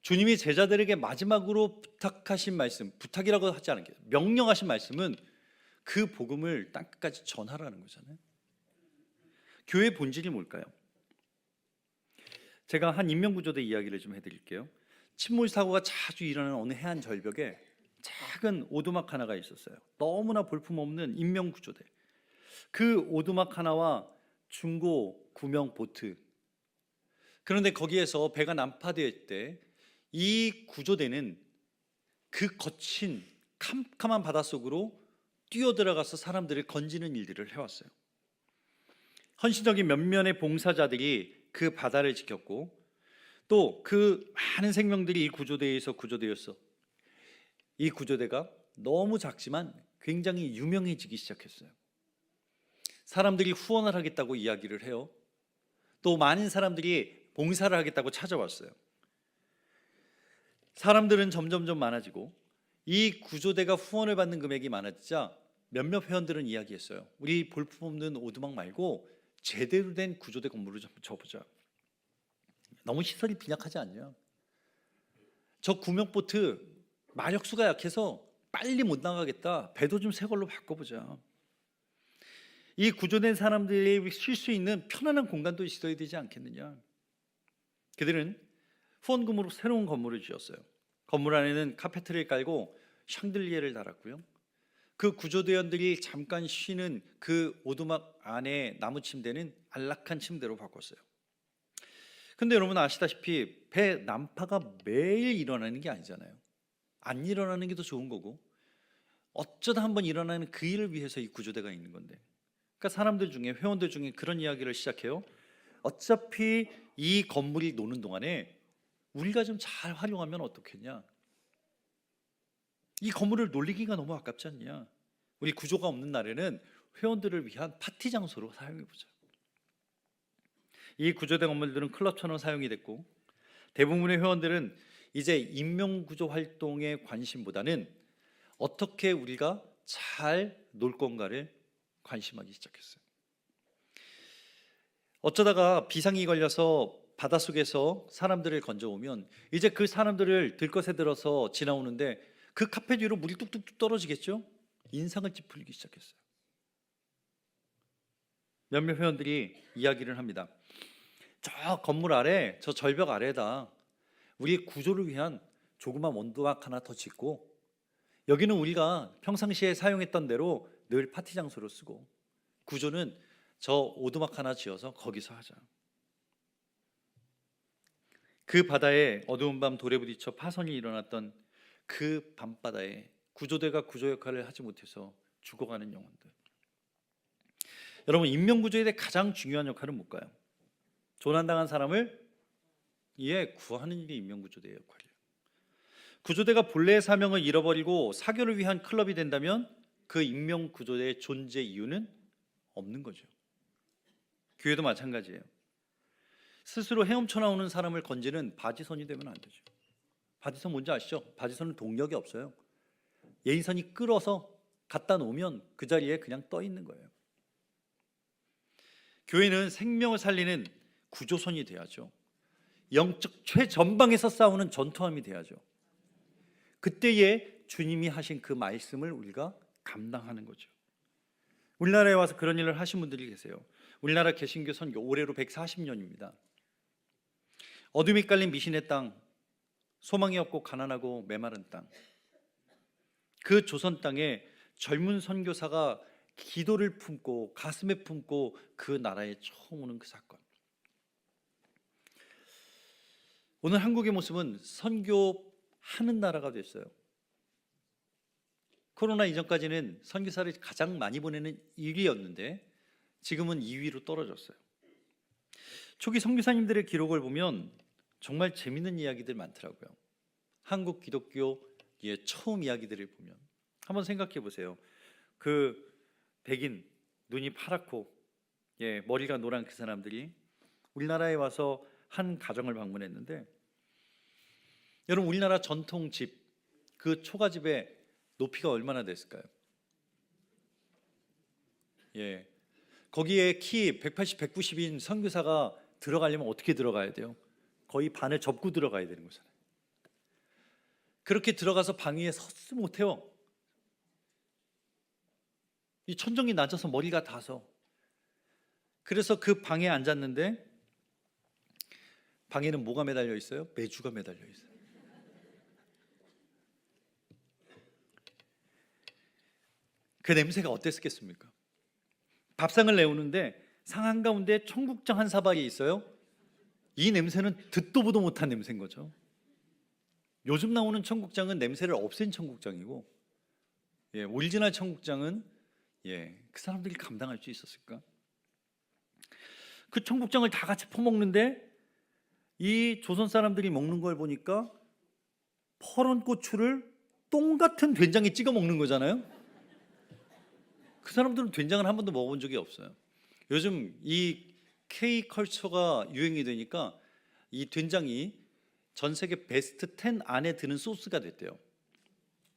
주님이 제자들에게 마지막으로 부탁하신 말씀, 부탁이라고 하지 않은 게 명령하신 말씀은 그 복음을 땅끝까지 전하라는 거잖아요. 교회의 본질이 뭘까요? 제가 한 인명구조대 이야기를 좀 해드릴게요. 침몰 사고가 자주 일어나는 어느 해안 절벽에 작은 오두막 하나가 있었어요. 너무나 볼품없는 인명구조대. 그 오두막 하나와 중고 구명 보트. 그런데 거기에서 배가 난파될 때 이 구조대는 그 거친 캄캄한 바닷속으로 뛰어들어가서 사람들을 건지는 일들을 해왔어요. 헌신적인 몇몇의 봉사자들이 그 바다를 지켰고 또 그 많은 생명들이 이 구조대에서 구조되었어. 이 구조대가 너무 작지만 굉장히 유명해지기 시작했어요. 사람들이 후원을 하겠다고 이야기를 해요. 또 많은 사람들이 봉사를 하겠다고 찾아왔어요. 사람들은 점점점 많아지고 이 구조대가 후원을 받는 금액이 많아지자 몇몇 회원들은 이야기했어요. 우리 볼품없는 오두막 말고 제대로 된 구조대 건물을 좀 줘보자. 너무 시설이 빈약하지 않냐? 저 구명보트 마력수가 약해서 빨리 못 나가겠다. 배도 좀 새 걸로 바꿔보자. 이 구조된 사람들이 쉴 수 있는 편안한 공간도 있어야 되지 않겠느냐? 그들은 후원금으로 새로운 건물을 지었어요. 건물 안에는 카페트를 깔고 샹들리에를 달았고요. 그 구조대원들이 잠깐 쉬는 그 오두막 안에 나무 침대는 안락한 침대로 바꿨어요. 근데 여러분 아시다시피 배 난파가 매일 일어나는 게 아니잖아요. 안 일어나는 게 더 좋은 거고 어쩌다 한번 일어나는 그 일을 위해서 이 구조대가 있는 건데, 그러니까 사람들 중에 회원들 중에 그런 이야기를 시작해요. 어차피 이 건물이 노는 동안에 우리가 좀 잘 활용하면 어떻겠냐? 이 건물을 놀리기가 너무 아깝지 않냐? 우리 구조가 없는 날에는 회원들을 위한 파티 장소로 사용해보자. 이 구조대 건물들은 클럽처럼 사용이 됐고 대부분의 회원들은 이제 인명구조 활동에 관심보다는 어떻게 우리가 잘 놀 건가를 관심하기 시작했어요. 어쩌다가 비상이 걸려서 바닷속에서 사람들을 건져오면 이제 그 사람들을 들것에 들어서 지나오는데 그 카페 뒤로 물이 뚝뚝뚝 떨어지겠죠? 인상을 찌푸리기 시작했어요. 몇몇 회원들이 이야기를 합니다. 저 건물 아래, 저 절벽 아래에다 우리 구조를 위한 조그만 원두막 하나 더 짓고 여기는 우리가 평상시에 사용했던 대로 늘 파티 장소로 쓰고 구조는 저 오두막 하나 지어서 거기서 하자. 그 바다에 어두운 밤 돌에 부딪혀 파손이 일어났던 그 밤바다에 구조대가 구조 역할을 하지 못해서 죽어가는 영혼들. 여러분 인명구조에 대해 가장 중요한 역할은 뭘까요? 조난당한 사람을 구하는 일이 인명구조대의 역할이에요. 구조대가 본래의 사명을 잃어버리고 사교를 위한 클럽이 된다면 그 인명구조대의 존재 이유는 없는 거죠. 교회도 마찬가지예요. 스스로 헤엄쳐 나오는 사람을 건지는 바지선이 되면 안 되죠. 바지선 뭔지 아시죠? 바지선은 동력이 없어요. 예인선이 끌어서 갖다 놓으면 그 자리에 그냥 떠 있는 거예요. 교회는 생명을 살리는 구조선이 돼야죠. 영적 최전방에서 싸우는 전투함이 돼야죠. 그때에 주님이 하신 그 말씀을 우리가 감당하는 거죠. 우리나라에 와서 그런 일을 하신 분들이 계세요. 우리나라 개신교 선교 올해로 140년입니다. 어둠이 깔린 미신의 땅, 소망이 없고 가난하고 메마른 땅, 그 조선 땅에 젊은 선교사가 기도를 품고 가슴에 품고 그 나라에 처음 오는 그 사건. 오늘 한국의 모습은 선교하는 나라가 됐어요. 코로나 이전까지는 선교사를 가장 많이 보내는 1위였는데 지금은 2위로 떨어졌어요. 초기 선교사님들의 기록을 보면 정말 재밌는 이야기들 많더라고요. 한국 기독교의 처음 이야기들을 보면 한번 생각해 보세요. 그 백인, 눈이 파랗고 머리가 노란 그 사람들이 우리나라에 와서 한 가정을 방문했는데, 여러분 우리나라 전통 집, 그 초가집의 높이가 얼마나 됐을까요? 거기에 키 180, 190인 선교사가 들어가려면 어떻게 들어가야 돼요? 거의 반을 접고 들어가야 되는 거잖아요. 그렇게 들어가서 방 위에 섰지 못해요. 이 천정이 낮아서 머리가 닿아서. 그래서 그 방에 앉았는데 방에는 뭐가 매달려 있어요? 메주가 매달려 있어요. 그 냄새가 어땠겠습니까? 밥상을 내오는데 상 한가운데 청국장 한 사발이 있어요. 이 냄새는 듣도 보도 못한 냄새인 거죠. 요즘 나오는 청국장은 냄새를 없앤 청국장이고, 오리지널 청국장은 그 사람들이 감당할 수 있었을까? 그 청국장을 다 같이 퍼먹는데 이 조선 사람들이 먹는 걸 보니까 퍼런 고추를 똥 같은 된장에 찍어 먹는 거잖아요. 그 사람들은 된장을 한 번도 먹어본 적이 없어요. 요즘 이 K컬처가 유행이 되니까 이 된장이 전 세계 베스트 10 안에 드는 소스가 됐대요.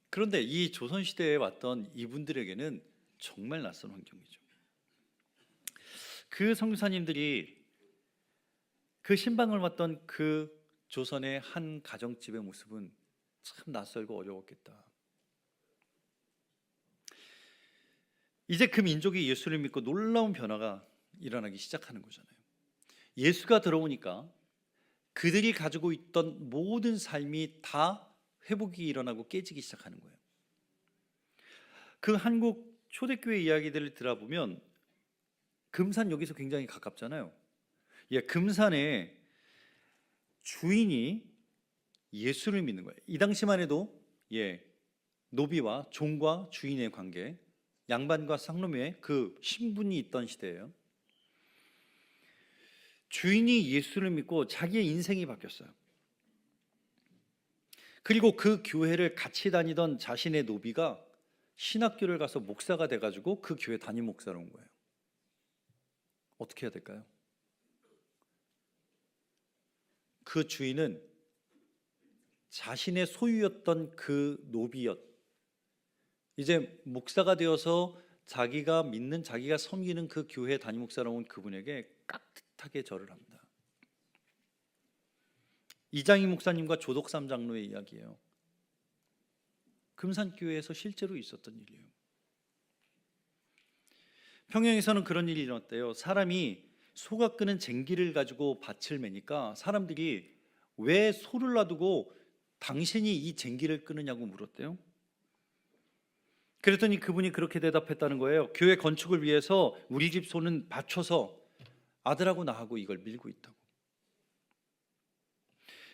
그런데 이 조선시대에 왔던 이분들에게는 정말 낯선 환경이죠. 그 선교사님들이 그 신방을 왔던 그 조선의 한 가정집의 모습은 참 낯설고 어려웠겠다. 이제 그 민족이 예수를 믿고 놀라운 변화가 일어나기 시작하는 거잖아요. 예수가 들어오니까 그들이 가지고 있던 모든 삶이 다 회복이 일어나고 깨지기 시작하는 거예요. 그 한국 초대교회 이야기들을 들어보면 금산 여기서 굉장히 가깝잖아요. 금산에 주인이 예수를 믿는 거예요. 이 당시만 해도 노비와 종과 주인의 관계, 양반과 상놈의 그 신분이 있던 시대예요. 주인이 예수를 믿고 자기의 인생이 바뀌었어요. 그리고 그 교회를 같이 다니던 자신의 노비가 신학교를 가서 목사가 돼가지고 그 교회 담임 목사로 온 거예요. 어떻게 해야 될까요? 그 주인은 자신의 소유였던 그 노비였, 이제 목사가 되어서 자기가 믿는, 자기가 섬기는 그 교회 담임 목사로 온 그분에게 깍듯하게 절을 합니다. 이장희 목사님과 조덕삼 장로의 이야기예요. 금산교회에서 실제로 있었던 일이에요. 평양에서는 그런 일이 일어났대요. 사람이 소가 끄는 쟁기를 가지고 밭을 매니까 사람들이 왜 소를 놔두고 당신이 이 쟁기를 끄느냐고 물었대요. 그랬더니 그분이 그렇게 대답했다는 거예요. 교회 건축을 위해서 우리 집 소는 받쳐서 아들하고 나하고 이걸 밀고 있다고.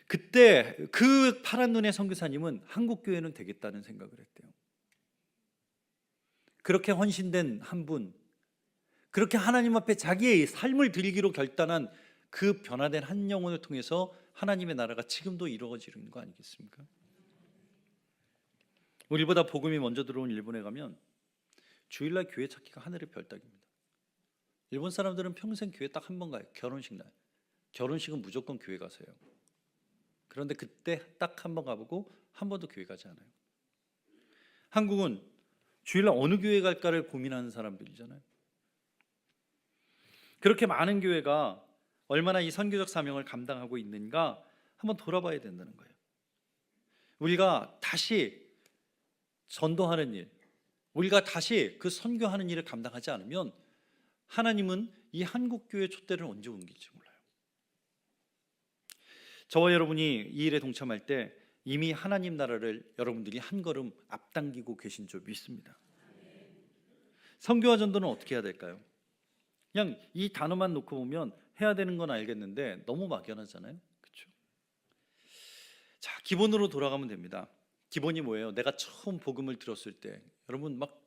그때 그 파란 눈의 선교사님은 한국교회는 되겠다는 생각을 했대요. 그렇게 헌신된 한 분, 그렇게 하나님 앞에 자기의 삶을 드리기로 결단한 그 변화된 한 영혼을 통해서 하나님의 나라가 지금도 이루어지는 거 아니겠습니까? 우리보다 복음이 먼저 들어온 일본에 가면 주일날 교회 찾기가 하늘의 별따기입니다. 일본 사람들은 평생 교회 딱 한 번 가요. 결혼식 날. 결혼식은 무조건 교회 가세요. 그런데 그때 딱 한 번 가보고 한 번도 교회 가지 않아요. 한국은 주일날 어느 교회 갈까를 고민하는 사람들이잖아요. 그렇게 많은 교회가 얼마나 이 선교적 사명을 감당하고 있는가 한번 돌아봐야 된다는 거예요. 우리가 다시 전도하는 일, 우리가 다시 그 선교하는 일을 감당하지 않으면 하나님은 이 한국교회 촛대를 언제 옮길지 몰라요. 저와 여러분이 이 일에 동참할 때 이미 하나님 나라를 여러분들이 한 걸음 앞당기고 계신 줄 믿습니다. 선교와 전도는 어떻게 해야 될까요? 그냥 이 단어만 놓고 보면 해야 되는 건 알겠는데 너무 막연하잖아요. 그렇죠? 자, 기본으로 돌아가면 됩니다. 기본이 뭐예요? 내가 처음 복음을 들었을 때 여러분 막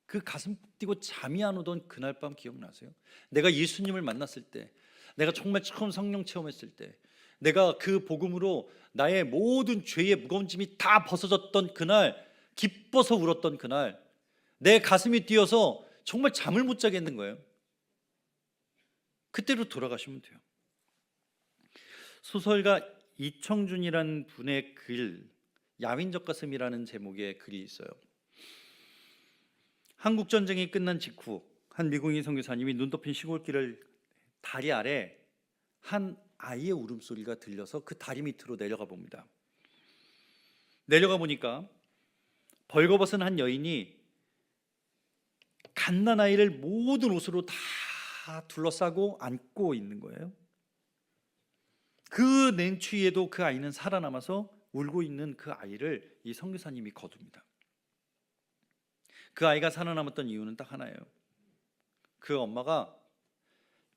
그 가슴 뛰고 잠이 안 오던 그날 밤 기억나세요? 내가 예수님을 만났을 때, 내가 정말 처음 성령 체험했을 때, 내가 그 복음으로 나의 모든 죄의 무거운 짐이 다 벗어졌던 그날, 기뻐서 울었던 그날, 내 가슴이 뛰어서 정말 잠을 못 자겠는 거예요. 그때로 돌아가시면 돼요. 소설가 이청준이라는 분의 글, 야윈적 가슴이라는 제목의 글이 있어요. 한국 전쟁이 끝난 직후 한 미국인 선교사님이 눈 덮인 시골길을 다리 아래 한 아이의 울음소리가 들려서 그 다리 밑으로 내려가 봅니다. 내려가 보니까 벌거벗은 한 여인이 갓난아이를 모든 옷으로 다 둘러싸고 안고 있는 거예요. 그 냉추위에도 그 아이는 살아남아서 울고 있는 그 아이를 이 선교사님이 거둡니다. 그 아이가 살아남았던 이유는 딱 하나예요. 그 엄마가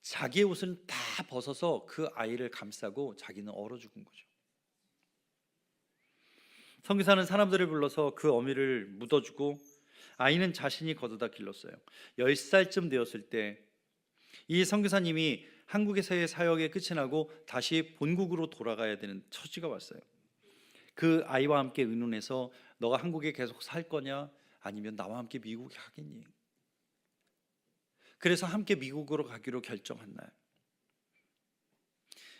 자기의 옷을 다 벗어서 그 아이를 감싸고 자기는 얼어 죽은 거죠. 선교사는 사람들을 불러서 그 어미를 묻어주고 아이는 자신이 걷어다 길렀어요. 10살쯤 되었을 때 이 선교사님이 한국에서의 사역이 끝이 나고 다시 본국으로 돌아가야 되는 처지가 왔어요. 그 아이와 함께 의논해서 너가 한국에 계속 살 거냐 아니면 나와 함께 미국에 가겠니? 그래서 함께 미국으로 가기로 결정한 날,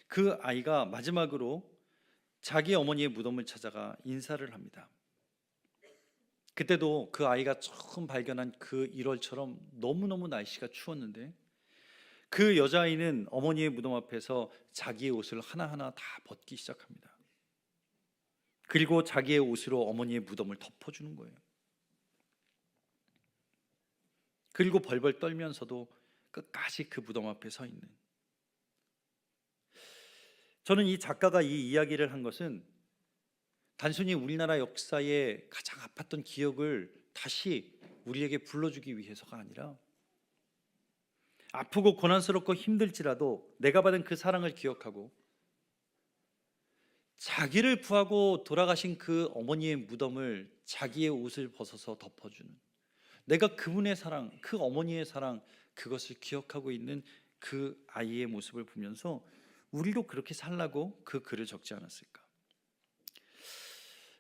그 아이가 마지막으로 자기 어머니의 무덤을 찾아가 인사를 합니다. 그때도 그 아이가 처음 발견한 그 1월처럼 너무너무 날씨가 추웠는데 그 여자아이는 어머니의 무덤 앞에서 자기의 옷을 하나하나 다 벗기 시작합니다. 그리고 자기의 옷으로 어머니의 무덤을 덮어주는 거예요. 그리고 벌벌 떨면서도 끝까지 그 무덤 앞에 서 있는, 저는 이 작가가 이 이야기를 한 것은 단순히 우리나라 역사의 가장 아팠던 기억을 다시 우리에게 불러주기 위해서가 아니라 아프고 고난스럽고 힘들지라도 내가 받은 그 사랑을 기억하고 자기를 구하고 돌아가신 그 어머니의 무덤을 자기의 옷을 벗어서 덮어주는, 내가 그분의 사랑, 그 어머니의 사랑, 그것을 기억하고 있는 그 아이의 모습을 보면서 우리도 그렇게 살라고 그 글을 적지 않았을까?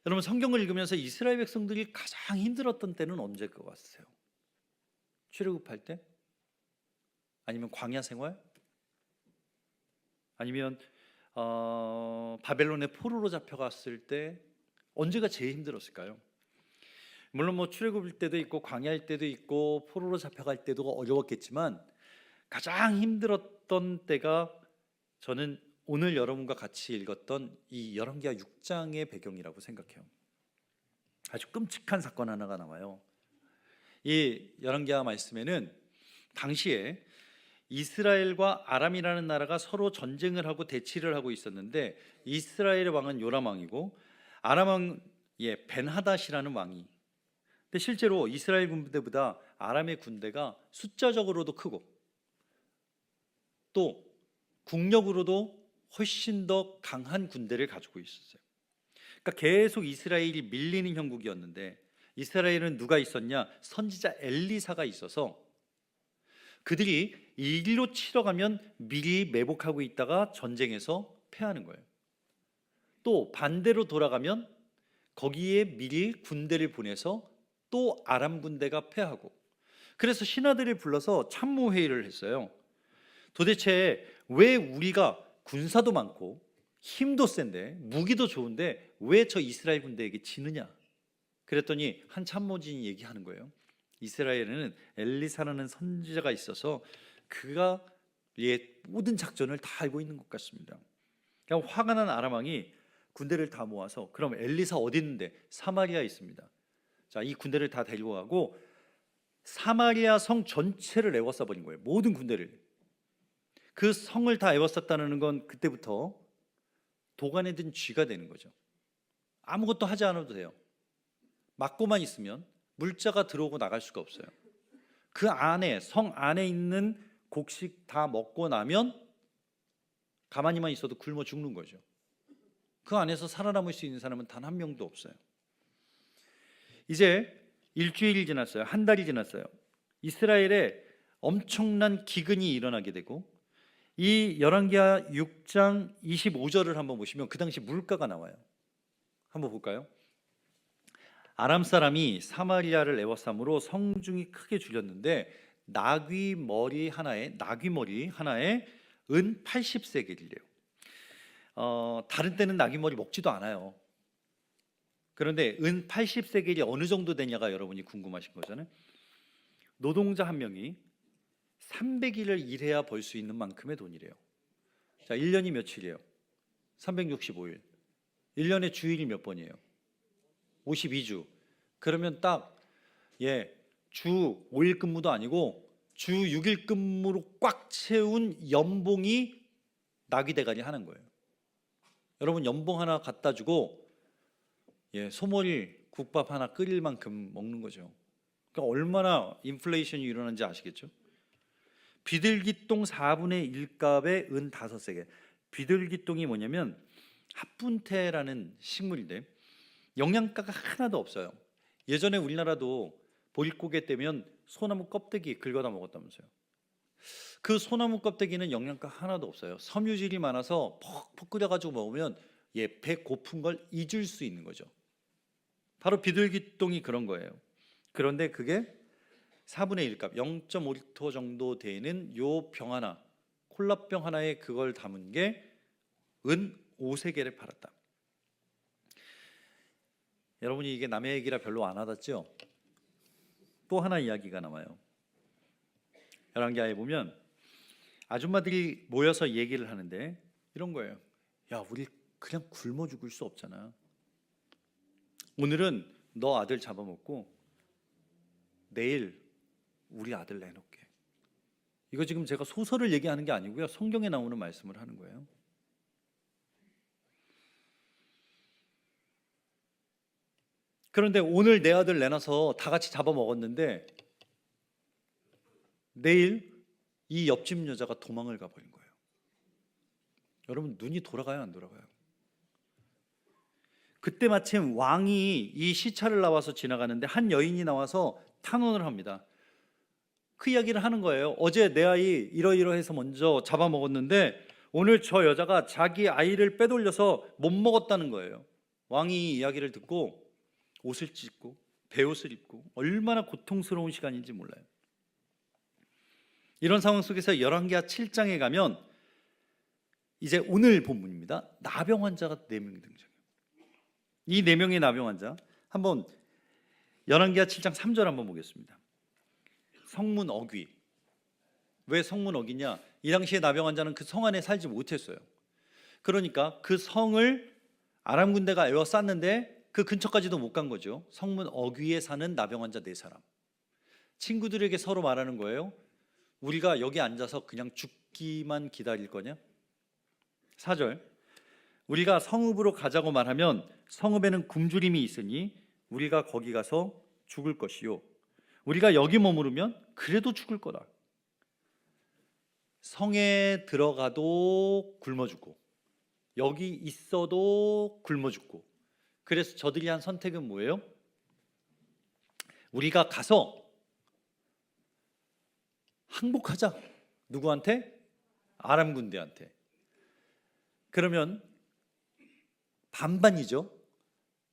여러분, 성경을 읽으면서 이스라엘 백성들이 가장 힘들었던 때는 언제일 것 같으세요? 출애굽할 때? 아니면 광야 생활? 아니면 바벨론의 포로로 잡혀갔을 때 언제가 제일 힘들었을까요? 물론 뭐 출애굽일 때도 있고 광야일 때도 있고 포로로 잡혀갈 때도 어려웠겠지만 가장 힘들었던 때가 저는 오늘 여러분과 같이 읽었던 이 열왕기하 6장의 배경이라고 생각해요. 아주 끔찍한 사건 하나가 나와요. 이 열왕기하 말씀에는 당시에 이스라엘과 아람이라는 나라가 서로 전쟁을 하고 대치를 하고 있었는데 이스라엘의 왕은 요람 왕이고 아람 왕 벤하닷이라는 왕이. 근데 실제로 이스라엘 군대보다 아람의 군대가 숫자적으로도 크고 또 국력으로도 훨씬 더 강한 군대를 가지고 있었어요. 그러니까 계속 이스라엘이 밀리는 형국이었는데 이스라엘은 누가 있었냐? 선지자 엘리사가 있어서 그들이 이 길로 치러 가면 미리 매복하고 있다가 전쟁에서 패하는 거예요. 또 반대로 돌아가면 거기에 미리 군대를 보내서 또 아람 군대가 패하고, 그래서 신하들을 불러서 참모 회의를 했어요. 도대체 왜 우리가 군사도 많고 힘도 센데 무기도 좋은데 왜 저 이스라엘 군대에게 지느냐? 그랬더니 한 참모진이 얘기하는 거예요. 이스라엘에는 엘리사라는 선지자가 있어서 그가 모든 작전을 다 알고 있는 것 같습니다. 그냥 화가 난 아람 왕이 군대를 다 모아서 그럼 엘리사 어디 있는데? 사마리아에 있습니다. 자, 이 군대를 다 데리고 가고 사마리아 성 전체를 에워싸 버린 거예요. 모든 군대를. 그 성을 다 에워쌌다는 건 그때부터 도간에 든 쥐가 되는 거죠. 아무것도 하지 않아도 돼요. 막고만 있으면 물자가 들어오고 나갈 수가 없어요. 그 안에, 성 안에 있는 곡식 다 먹고 나면 가만히만 있어도 굶어 죽는 거죠. 그 안에서 살아남을 수 있는 사람은 단 한 명도 없어요. 이제 일주일이 지났어요. 한 달이 지났어요. 이스라엘에 엄청난 기근이 일어나게 되고 이 열왕기하 6장 25절을 한번 보시면 그 당시 물가가 나와요. 한번 볼까요? 아람 사람이 사마리아를 에워싸므로 성중이 크게 줄였는데 나귀 머리 하나에 은 80세겔이래요. 다른 때는 나귀 머리 먹지도 않아요. 그런데 은 80세겔이 어느 정도 되냐가 여러분이 궁금하신 거잖아요. 노동자 한 명이 300일을 일해야 벌 수 있는 만큼의 돈이래요. 자, 1년이 며칠이에요? 365일. 1년에 주일이 몇 번이에요? 52주. 그러면 딱 주 5일 근무도 아니고 주 6일 근무로 꽉 채운 연봉이 나귀 대가리 하는 거예요. 여러분 연봉 하나 갖다 주고 소머리 국밥 하나 끓일 만큼 먹는 거죠. 그러니까 얼마나 인플레이션이 일어나는지 아시겠죠? 비둘기똥 4분의 1값에 은 5세개. 비둘기똥이 뭐냐면 합분태라는 식물인데 영양가가 하나도 없어요. 예전에 우리나라도 보릿고개 때면 소나무 껍데기 긁어다 먹었다면서요. 그 소나무 껍데기는 영양가 하나도 없어요. 섬유질이 많아서 퍽퍽 끓여가지고 먹으면 배 고픈 걸 잊을 수 있는 거죠. 바로 비둘기똥이 그런 거예요. 그런데 그게 4분의 1값 0.5리터 정도 되는 요 병 하나, 콜라병 하나에 그걸 담은 게 은 5세개를 팔았다. 여러분이 이게 남의 얘기라 별로 안 와닿죠? 또 하나 이야기가 남아요. 열왕기하에 보면 아줌마들이 모여서 얘기를 하는데 이런 거예요. 야, 우리 그냥 굶어 죽을 수 없잖아. 오늘은 너 아들 잡아먹고 내일 우리 아들 내놓게. 이거 지금 제가 소설을 얘기하는 게 아니고요. 성경에 나오는 말씀을 하는 거예요. 그런데 오늘 내 아들 내놔서 다 같이 잡아먹었는데 내일 이 옆집 여자가 도망을 가버린 거예요. 여러분 눈이 돌아가요, 안 돌아가요? 그때 마침 왕이 이 시차를 나와서 지나가는데 한 여인이 나와서 탄원을 합니다. 그 이야기를 하는 거예요. 어제 내 아이 이러이러해서 먼저 잡아먹었는데 오늘 저 여자가 자기 아이를 빼돌려서 못 먹었다는 거예요. 왕이 이 이야기를 듣고 옷을 찢고 베옷을 입고 얼마나 고통스러운 시간인지 몰라요. 이런 상황 속에서 열왕기하 7장에 가면 이제 오늘 본문입니다. 나병 환자가 4명이 등장해요. 이 4명의 나병 환자 한번 열왕기하 7장 3절 한번 보겠습니다. 성문 어귀. 왜 성문 어귀냐? 이 당시에 나병 환자는 그 성 안에 살지 못했어요. 그러니까 그 성을 아람 군대가 에워쌌는데 그 근처까지도 못 간 거죠. 성문 어귀에 사는 나병 환자 4사람. 친구들에게 서로 말하는 거예요. 우리가 여기 앉아서 그냥 죽기만 기다릴 거냐? 4절. 우리가 성읍으로 가자고 말하면 성읍에는 굶주림이 있으니 우리가 거기 가서 죽을 것이요. 우리가 여기 머무르면 그래도 죽을 거다. 성에 들어가도 굶어 죽고 여기 있어도 굶어 죽고. 그래서 저들이 한 선택은 뭐예요? 우리가 가서 항복하자. 누구한테? 아람 군대한테. 그러면 반반이죠.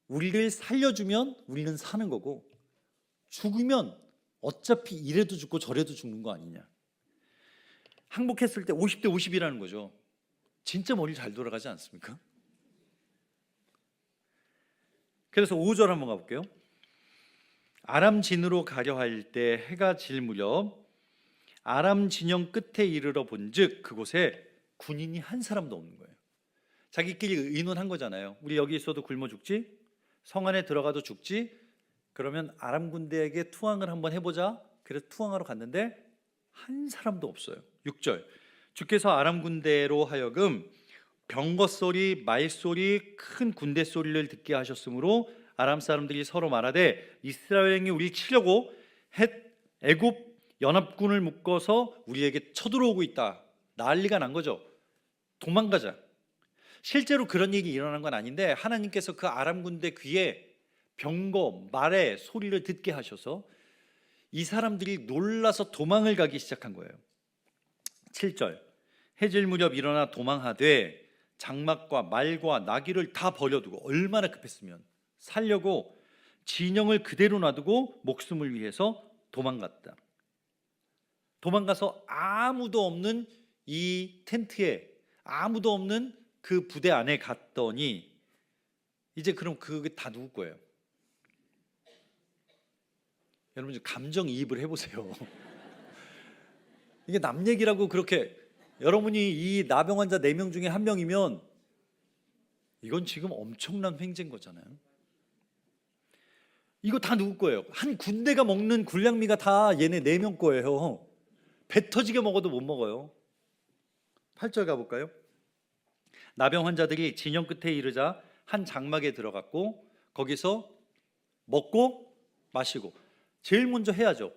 우리를 살려주면 우리는 사는 거고 죽으면 어차피 이래도 죽고 저래도 죽는 거 아니냐. 항복했을 때 50대 50이라는 거죠. 진짜 머리 잘 돌아가지 않습니까? 그래서 5절 한번 가볼게요. 아람 진으로 가려 할 때 해가 질 무렵 아람 진영 끝에 이르러 본즉 그곳에 군인이 한 사람도 없는 거예요. 자기끼리 의논한 거잖아요. 우리 여기 있어도 굶어 죽지? 성 안에 들어가도 죽지? 그러면 아람 군대에게 투항을 한번 해보자. 그래서 투항하러 갔는데 한 사람도 없어요. 6절. 주께서 아람 군대로 하여금 병거 소리, 말소리, 큰 군대 소리를 듣게 하셨으므로 아람 사람들이 서로 말하되 이스라엘이 우리를 치려고 애굽 연합군을 묶어서 우리에게 쳐들어오고 있다. 난리가 난 거죠. 도망가자. 실제로 그런 일이 일어난 건 아닌데 하나님께서 그 아람 군대 귀에 병거, 말의 소리를 듣게 하셔서 이 사람들이 놀라서 도망을 가기 시작한 거예요. 7절. 해질 무렵 일어나 도망하되 장막과 말과 나귀를 다 버려두고 얼마나 급했으면 살려고 진영을 그대로 놔두고 목숨을 위해서 도망갔다. 도망가서 아무도 없는 이 텐트에 아무도 없는 그 부대 안에 갔더니 이제 그럼 그게 다 누구 거예요? 여러분 좀 감정이입을 해보세요. 이게 남 얘기라고 그렇게 여러분이 이 나병 환자 4명 중에 1명이면 이건 지금 엄청난 횡재인 거잖아요. 이거 다 누구 거예요? 한 군대가 먹는 군량미가 다 얘네 4명 거예요. 배 터지게 먹어도 못 먹어요. 8절 가볼까요? 나병 환자들이 진영 끝에 이르자 한 장막에 들어갔고 거기서 먹고 마시고, 제일 먼저 해야죠.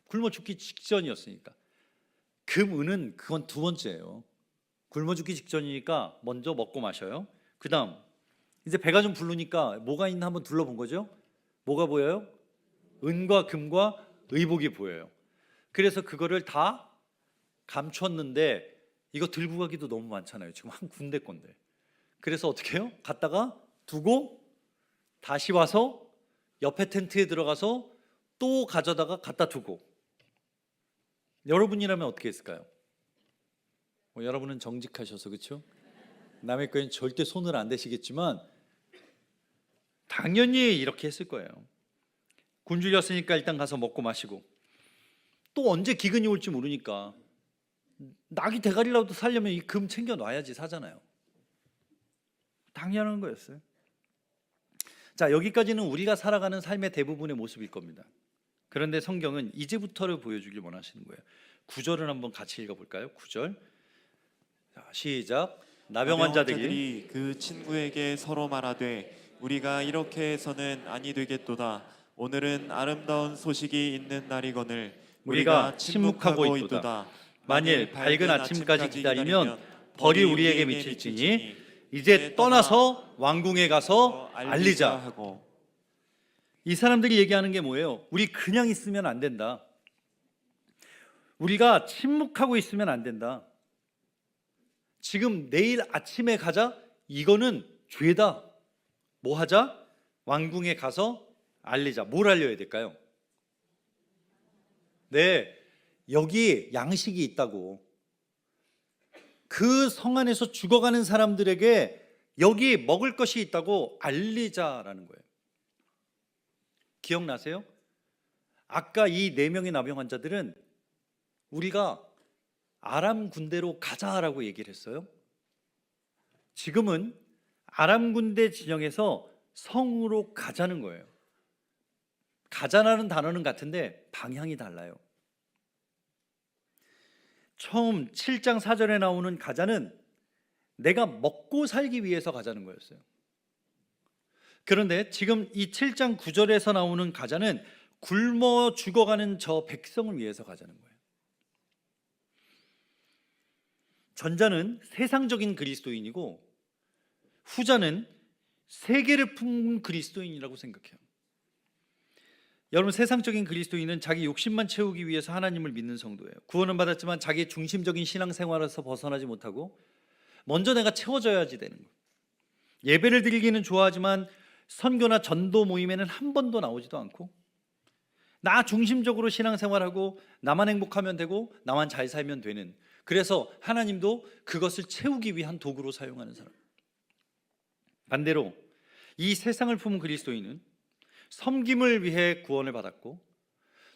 굶어 죽기 직전이었으니까. 금, 은은 그건 두 번째예요. 굶어 죽기 직전이니까 먼저 먹고 마셔요. 그 다음 이제 배가 좀 부르니까 뭐가 있나 한번 둘러본 거죠. 뭐가 보여요? 은과 금과 의복이 보여요. 그래서 그거를 다 감췄는데 이거 들고 가기도 너무 많잖아요. 지금 한 군데 건데. 그래서 어떻게 해요? 갔다가 두고 다시 와서 옆에 텐트에 들어가서 또 가져다가 갖다 두고. 여러분이라면 어떻게 했을까요? 여러분은 정직하셔서 그렇죠? 남의 거엔 절대 손을 안 대시겠지만 당연히 이렇게 했을 거예요. 굶주렸으니까 일단 가서 먹고 마시고, 또 언제 기근이 올지 모르니까 낙이 대가리라도 살려면 이 금 챙겨 놔야지 사잖아요. 당연한 거였어요. 자, 여기까지는 우리가 살아가는 삶의 대부분의 모습일 겁니다. 그런데 성경은 이제부터를 보여주길 원하시는 거예요. 9절을 한번 같이 읽어볼까요? 9절. 자, 시작. 나병 환자들이 그 친구에게 서로 말하되 우리가 이렇게 해서는 아니 되겠도다. 오늘은 아름다운 소식이 있는 날이거늘 우리가 침묵하고 있도다. 만일 밝은 아침까지 기다리면 벌이 우리에게 미칠지니 이제 떠나서 왕궁에 가서 알리자 하고. 이 사람들이 얘기하는 게 뭐예요? 우리 그냥 있으면 안 된다. 우리가 침묵하고 있으면 안 된다. 지금 내일 아침에 가자. 이거는 죄다. 뭐 하자? 왕궁에 가서 알리자. 뭘 알려야 될까요? 네, 여기 양식이 있다고. 그 성 안에서 죽어가는 사람들에게 여기 먹을 것이 있다고 알리자라는 거예요. 기억나세요? 아까 이 4명의 나병 환자들은 우리가 아람 군대로 가자라고 얘기를 했어요. 지금은 아람 군대 진영에서 성으로 가자는 거예요. 가자라는 단어는 같은데 방향이 달라요. 처음 7장 4절에 나오는 가자는 내가 먹고 살기 위해서 가자는 거였어요. 그런데 지금 이 7장 9절에서 나오는 가자는 굶어 죽어가는 저 백성을 위해서 가자는 거예요. 전자는 세상적인 그리스도인이고 후자는 세계를 품은 그리스도인이라고 생각해요. 여러분, 세상적인 그리스도인은 자기 욕심만 채우기 위해서 하나님을 믿는 성도예요. 구원은 받았지만 자기 중심적인 신앙생활에서 벗어나지 못하고 먼저 내가 채워져야지 되는 거예요. 예배를 드리기는 좋아하지만 선교나 전도 모임에는 한 번도 나오지도 않고 나 중심적으로 신앙생활하고 나만 행복하면 되고 나만 잘 살면 되는, 그래서 하나님도 그것을 채우기 위한 도구로 사용하는 사람. 반대로 이 세상을 품은 그리스도인은 섬김을 위해 구원을 받았고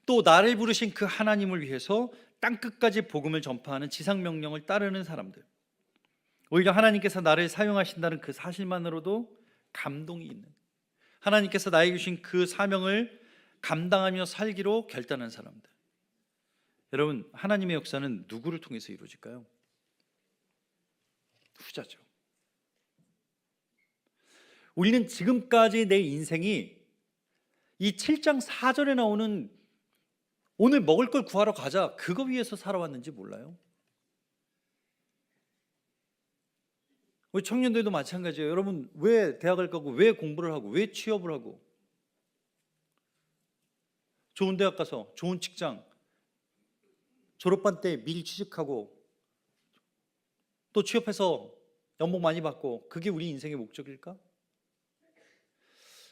또 나를 부르신 그 하나님을 위해서 땅끝까지 복음을 전파하는 지상명령을 따르는 사람들. 오히려 하나님께서 나를 사용하신다는 그 사실만으로도 감동이 있는, 하나님께서 나에게 주신 그 사명을 감당하며 살기로 결단한 사람들. 여러분, 하나님의 역사는 누구를 통해서 이루어질까요? 후자죠. 우리는 지금까지 내 인생이 이 7장 4절에 나오는 오늘 먹을 걸 구하러 가자, 그거 위해서 살아왔는지 몰라요? 우리 청년들도 마찬가지예요. 여러분, 왜 대학을 가고 왜 공부를 하고 왜 취업을 하고 좋은 대학 가서 좋은 직장, 졸업반 때 미리 취직하고 또 취업해서 연봉 많이 받고, 그게 우리 인생의 목적일까?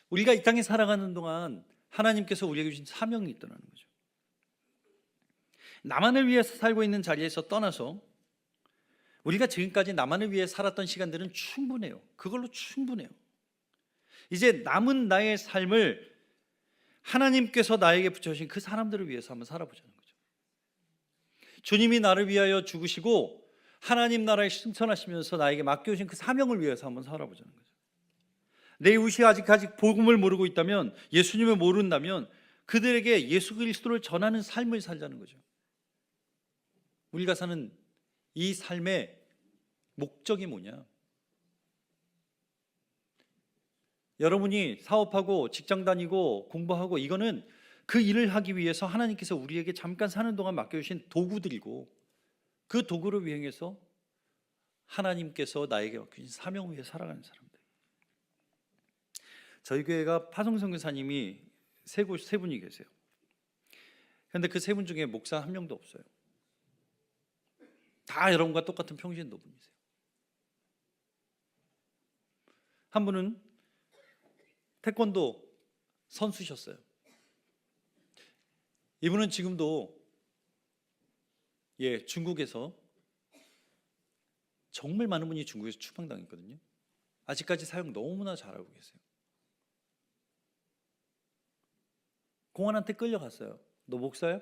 우리가 이 땅에 살아가는 동안 하나님께서 우리에게 주신 사명이 있다는 거죠. 나만을 위해서 살고 있는 자리에서 떠나서 우리가 지금까지 나만을 위해 살았던 시간들은 충분해요. 그걸로 충분해요. 이제 남은 나의 삶을 하나님께서 나에게 붙여주신 그 사람들을 위해서 한번 살아보자는 거죠. 주님이 나를 위하여 죽으시고 하나님 나라에 승천하시면서 나에게 맡겨주신 그 사명을 위해서 한번 살아보자는 거죠. 내 이웃이 아직 복음을 모르고 있다면, 예수님을 모른다면 그들에게 예수 그리스도를 전하는 삶을 살자는 거죠. 우리가 사는 이 삶의 목적이 뭐냐? 여러분이 사업하고 직장 다니고 공부하고, 이거는 그 일을 하기 위해서 하나님께서 우리에게 잠깐 사는 동안 맡겨주신 도구들이고, 그 도구를 이용해서 하나님께서 나에게 맡겨주신 사명을 위해 살아가는 사람들. 저희 교회가 파송 선교사님이 세 분이 계세요. 그런데 그 세 분 중에 목사 한 명도 없어요. 다 여러분과 똑같은 평신 노분이세요. 한 분은 태권도 선수셨어요. 이분은 지금도 중국에서, 정말 많은 분이 중국에서 추방당했거든요. 아직까지 사역 너무나 잘하고 계세요. 공안한테 끌려갔어요. 너 목사야?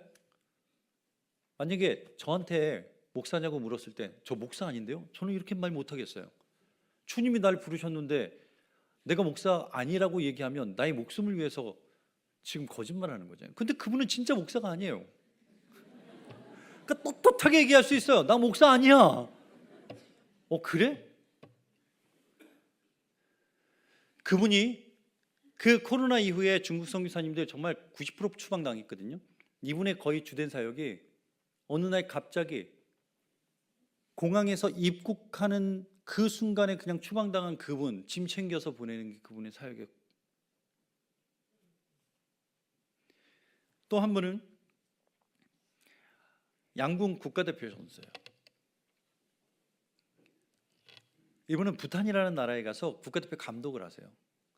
만약에 저한테 목사냐고 물었을 때 저 목사 아닌데요? 저는 이렇게 말 못하겠어요. 주님이 날 부르셨는데 내가 목사 아니라고 얘기하면 나의 목숨을 위해서 지금 거짓말하는 거잖아요. 근데 그분은 진짜 목사가 아니에요. 그러니까 떳떳하게 얘기할 수 있어요. 나 목사 아니야. 그래? 그분이 그 코로나 이후에 중국 선교사님들 정말 90% 추방당했거든요. 이분의 거의 주된 사역이 어느 날 갑자기 공항에서 입국하는 그 순간에 그냥 추방당한 그분, 짐 챙겨서 보내는 게 그분의 사역이었고, 또 한 분은 양궁 국가대표 선수예요. 이분은 부탄이라는 나라에 가서 국가대표 감독을 하세요.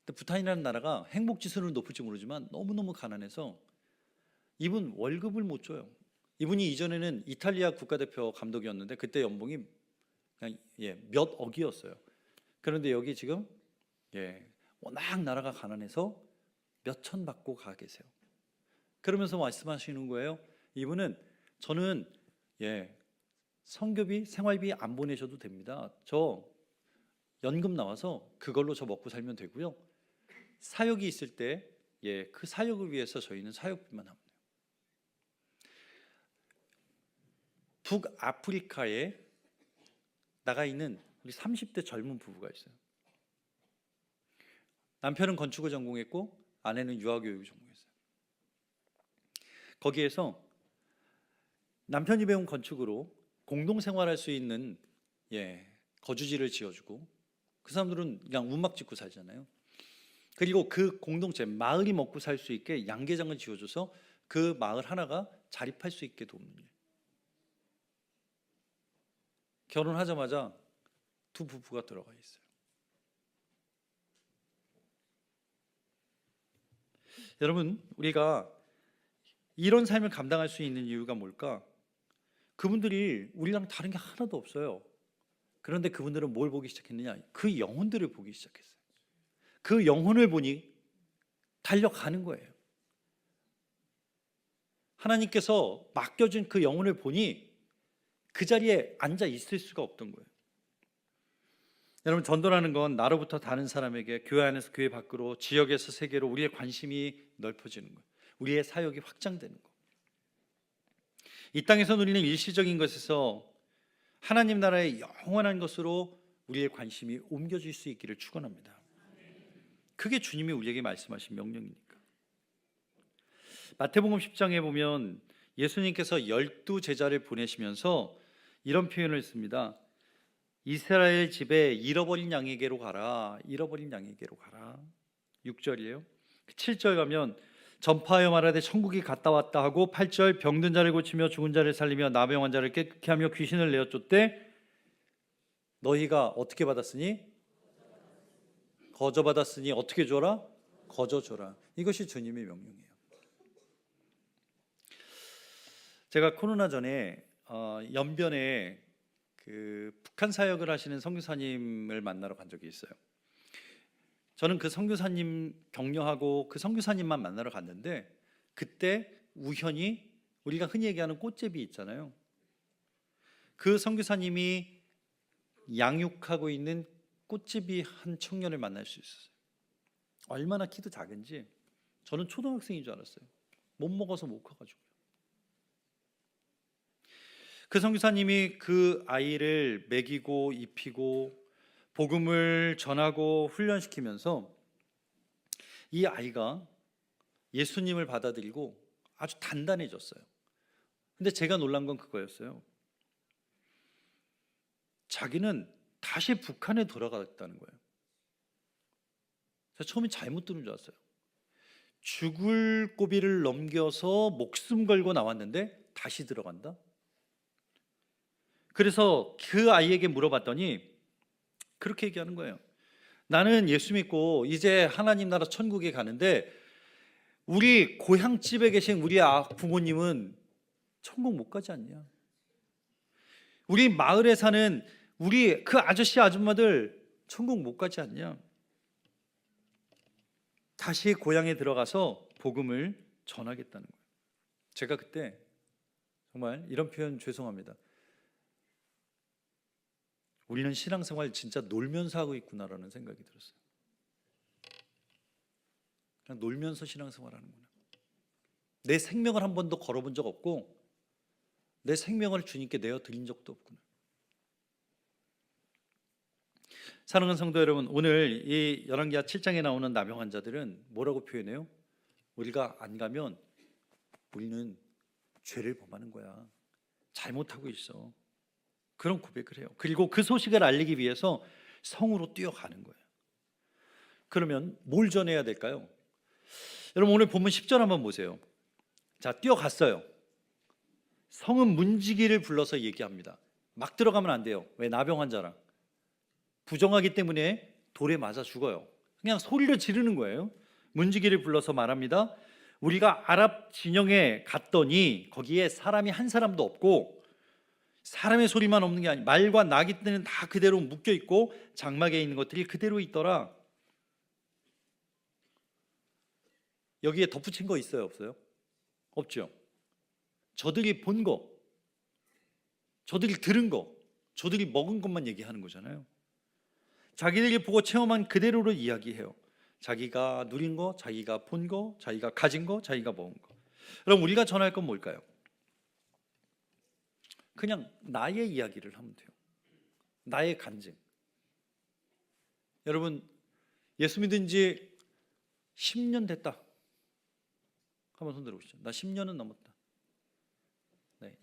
근데 부탄이라는 나라가 행복지수는 높을지 모르지만 너무너무 가난해서 이분 월급을 못 줘요. 이분이 이전에는 이탈리아 국가대표 감독이었는데 그때 연봉이 그냥 몇 억이었어요. 그런데 여기 지금 워낙 나라가 가난해서 몇 천 받고 가 계세요. 그러면서 말씀하시는 거예요. 이분은 저는 선교비, 생활비 안 보내셔도 됩니다. 저 연금 나와서 그걸로 저 먹고 살면 되고요. 사역이 있을 때 그 사역을 위해서 저희는 사역비만 합니다. 북아프리카에 나가 있는 우리 30대 젊은 부부가 있어요. 남편은 건축을 전공했고 아내는 유아교육을 전공했어요. 거기에서 남편이 배운 건축으로 공동생활할 수 있는 거주지를 지어주고, 그 사람들은 그냥 움막 짓고 살잖아요. 그리고 그 공동체, 마을이 먹고 살 수 있게 양계장을 지어줘서 그 마을 하나가 자립할 수 있게 돕는 일. 결혼하자마자 두 부부가 들어가 있어요. 여러분, 우리가 이런 삶을 감당할 수 있는 이유가 뭘까? 그분들이 우리랑 다른 게 하나도 없어요. 그런데 그분들은 뭘 보기 시작했느냐? 그 영혼들을 보기 시작했어요. 그 영혼을 보니 달려가는 거예요. 하나님께서 맡겨준 그 영혼을 보니 그 자리에 앉아 있을 수가 없던 거예요. 여러분, 전도라는 건 나로부터 다른 사람에게, 교회 안에서 교회 밖으로, 지역에서 세계로 우리의 관심이 넓어지는 거예요. 우리의 사역이 확장되는 거예요. 이 땅에서 누리는 일시적인 것에서 하나님 나라의 영원한 것으로 우리의 관심이 옮겨질 수 있기를 축원합니다. 그게 주님이 우리에게 말씀하신 명령이니까. 마태복음 10장에 보면 예수님께서 12 제자를 보내시면서 이런 표현을 씁니다. 이스라엘 집에 잃어버린 양에게로 가라. 잃어버린 양에게로 가라. 6절이에요. 7절 가면 전파하여 말하되 천국이 갔다 왔다 하고, 8절 병든 자를 고치며 죽은 자를 살리며 나병한 자를 깨끗게 하며 귀신을 내어 쫓되 너희가 어떻게 받았으니? 거저 받았으니 어떻게 줘라? 거저 줘라. 이것이 주님의 명령이에요. 제가 코로나 전에 연변에 그 북한 사역을 하시는 선교사님을 만나러 간 적이 있어요. 저는 그 선교사님 격려하고 그 선교사님만 만나러 갔는데, 그때 우연히 우리가 흔히 얘기하는 꽃제비 있잖아요. 그 선교사님이 양육하고 있는 꽃제비 한 청년을 만날 수 있었어요. 얼마나 키도 작은지 저는 초등학생인 줄 알았어요. 못 먹어서 못 커가지고. 그 선교사님이 그 아이를 먹이고 입히고 복음을 전하고 훈련시키면서 이 아이가 예수님을 받아들이고 아주 단단해졌어요. 근데 제가 놀란 건 그거였어요. 자기는 다시 북한에 돌아갔다는 거예요. 제가 처음에 잘못 들은 줄 알았어요. 죽을 고비를 넘겨서 목숨 걸고 나왔는데 다시 들어간다? 그래서 그 아이에게 물어봤더니 그렇게 얘기하는 거예요. 나는 예수 믿고 이제 하나님 나라 천국에 가는데 우리 고향집에 계신 우리 부모님은 천국 못 가지 않냐? 우리 마을에 사는 우리 그 아저씨 아줌마들 천국 못 가지 않냐? 다시 고향에 들어가서 복음을 전하겠다는 거예요. 제가 그때 정말 이런 표현 죄송합니다. 우리는 신앙생활 진짜 놀면서 하고 있구나라는 생각이 들었어요. 그냥 놀면서 신앙생활 하는구나. 내 생명을 한 번도 걸어본 적 없고 내 생명을 주님께 내어드린 적도 없구나. 사랑하는 성도 여러분, 오늘 이 열왕기하 7장에 나오는 나병 환자들은 뭐라고 표현해요? 우리가 안 가면 우리는 죄를 범하는 거야. 잘못하고 있어. 그런 고백을 해요. 그리고 그 소식을 알리기 위해서 성으로 뛰어가는 거예요. 그러면 뭘 전해야 될까요? 여러분 오늘 본문 10절 한번 보세요. 자, 뛰어갔어요. 성은 문지기를 불러서 얘기합니다. 막 들어가면 안 돼요. 왜? 나병 환자라. 부정하기 때문에 돌에 맞아 죽어요. 그냥 소리를 지르는 거예요. 문지기를 불러서 말합니다. 우리가 아랍 진영에 갔더니 거기에 사람이 한 사람도 없고 사람의 소리만 없는 게 아니라 말과 나귀 떼는 다 그대로 묶여 있고 장막에 있는 것들이 그대로 있더라. 여기에 덧붙인 거 있어요, 없어요? 없죠. 저들이 본 거, 저들이 들은 거, 저들이 먹은 것만 얘기하는 거잖아요. 자기들이 보고 체험한 그대로로 이야기해요. 자기가 누린 거, 자기가 본 거, 자기가 가진 거, 자기가 먹은 거. 그럼 우리가 전할 건 뭘까요? 그냥 나의 이야기를 하면 돼요. 나의 간증. 여러분 예수 믿은 지 10년 됐다. 한번 손 들어보시죠. 나 10년은 넘었다. 네.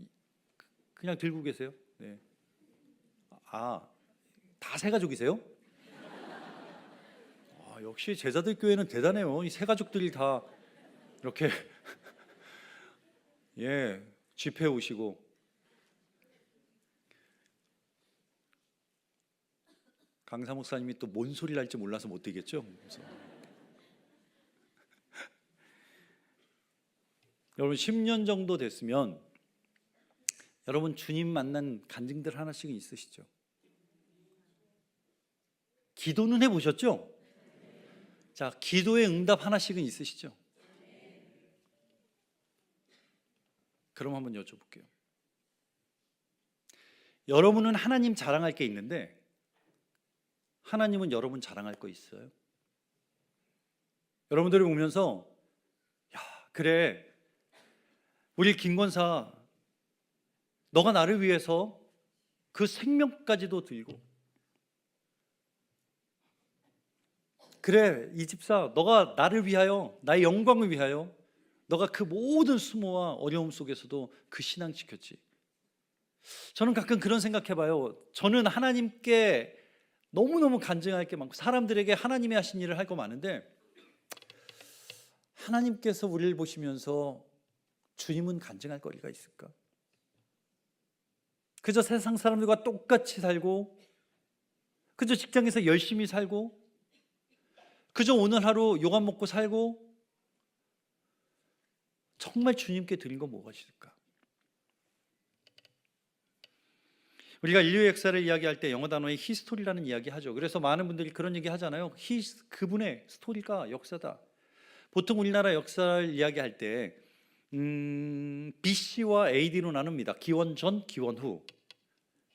그냥 들고 계세요? 네. 아, 다 새 가족이세요? 아, 역시 제자들 교회는 대단해요. 이 새 가족들이 다 이렇게 예, 집회 오시고. 강사 목사님이 또 뭔 소리를 할지 몰라서 못 되겠죠? 여러분 10년 정도 됐으면 여러분 주님 만난 간증들 하나씩은 있으시죠? 기도는 해보셨죠? 자, 기도의 응답 하나씩은 있으시죠? 그럼 한번 여쭤볼게요. 여러분은 하나님 자랑할 게 있는데 하나님은 여러분 자랑할 거 있어요? 여러분들이 보면서 야, 그래 우리 김권사 너가 나를 위해서 그 생명까지도 들고 그래 이 집사 너가 나를 위하여 나의 영광을 위하여 너가 그 모든 수모와 어려움 속에서도 그 신앙 지켰지. 저는 가끔 그런 생각해봐요. 저는 하나님께 너무너무 간증할 게 많고 사람들에게 하나님이 하신 일을 할 거 많은데 하나님께서 우리를 보시면서 주님은 간증할 거리가 있을까? 그저 세상 사람들과 똑같이 살고 그저 직장에서 열심히 살고 그저 오늘 하루 욕 안 먹고 살고 정말 주님께 드린 건 뭐가 있을까? 우리가 인류의 역사를 이야기할 때 영어 단어의 히스토리라는 이야기 하죠. 그래서 많은 분들이 그런 얘기 하잖아요. 그분의 스토리가 역사다. 보통 우리나라 역사를 이야기할 때 BC와 AD로 나눕니다. 기원 전, 기원 후.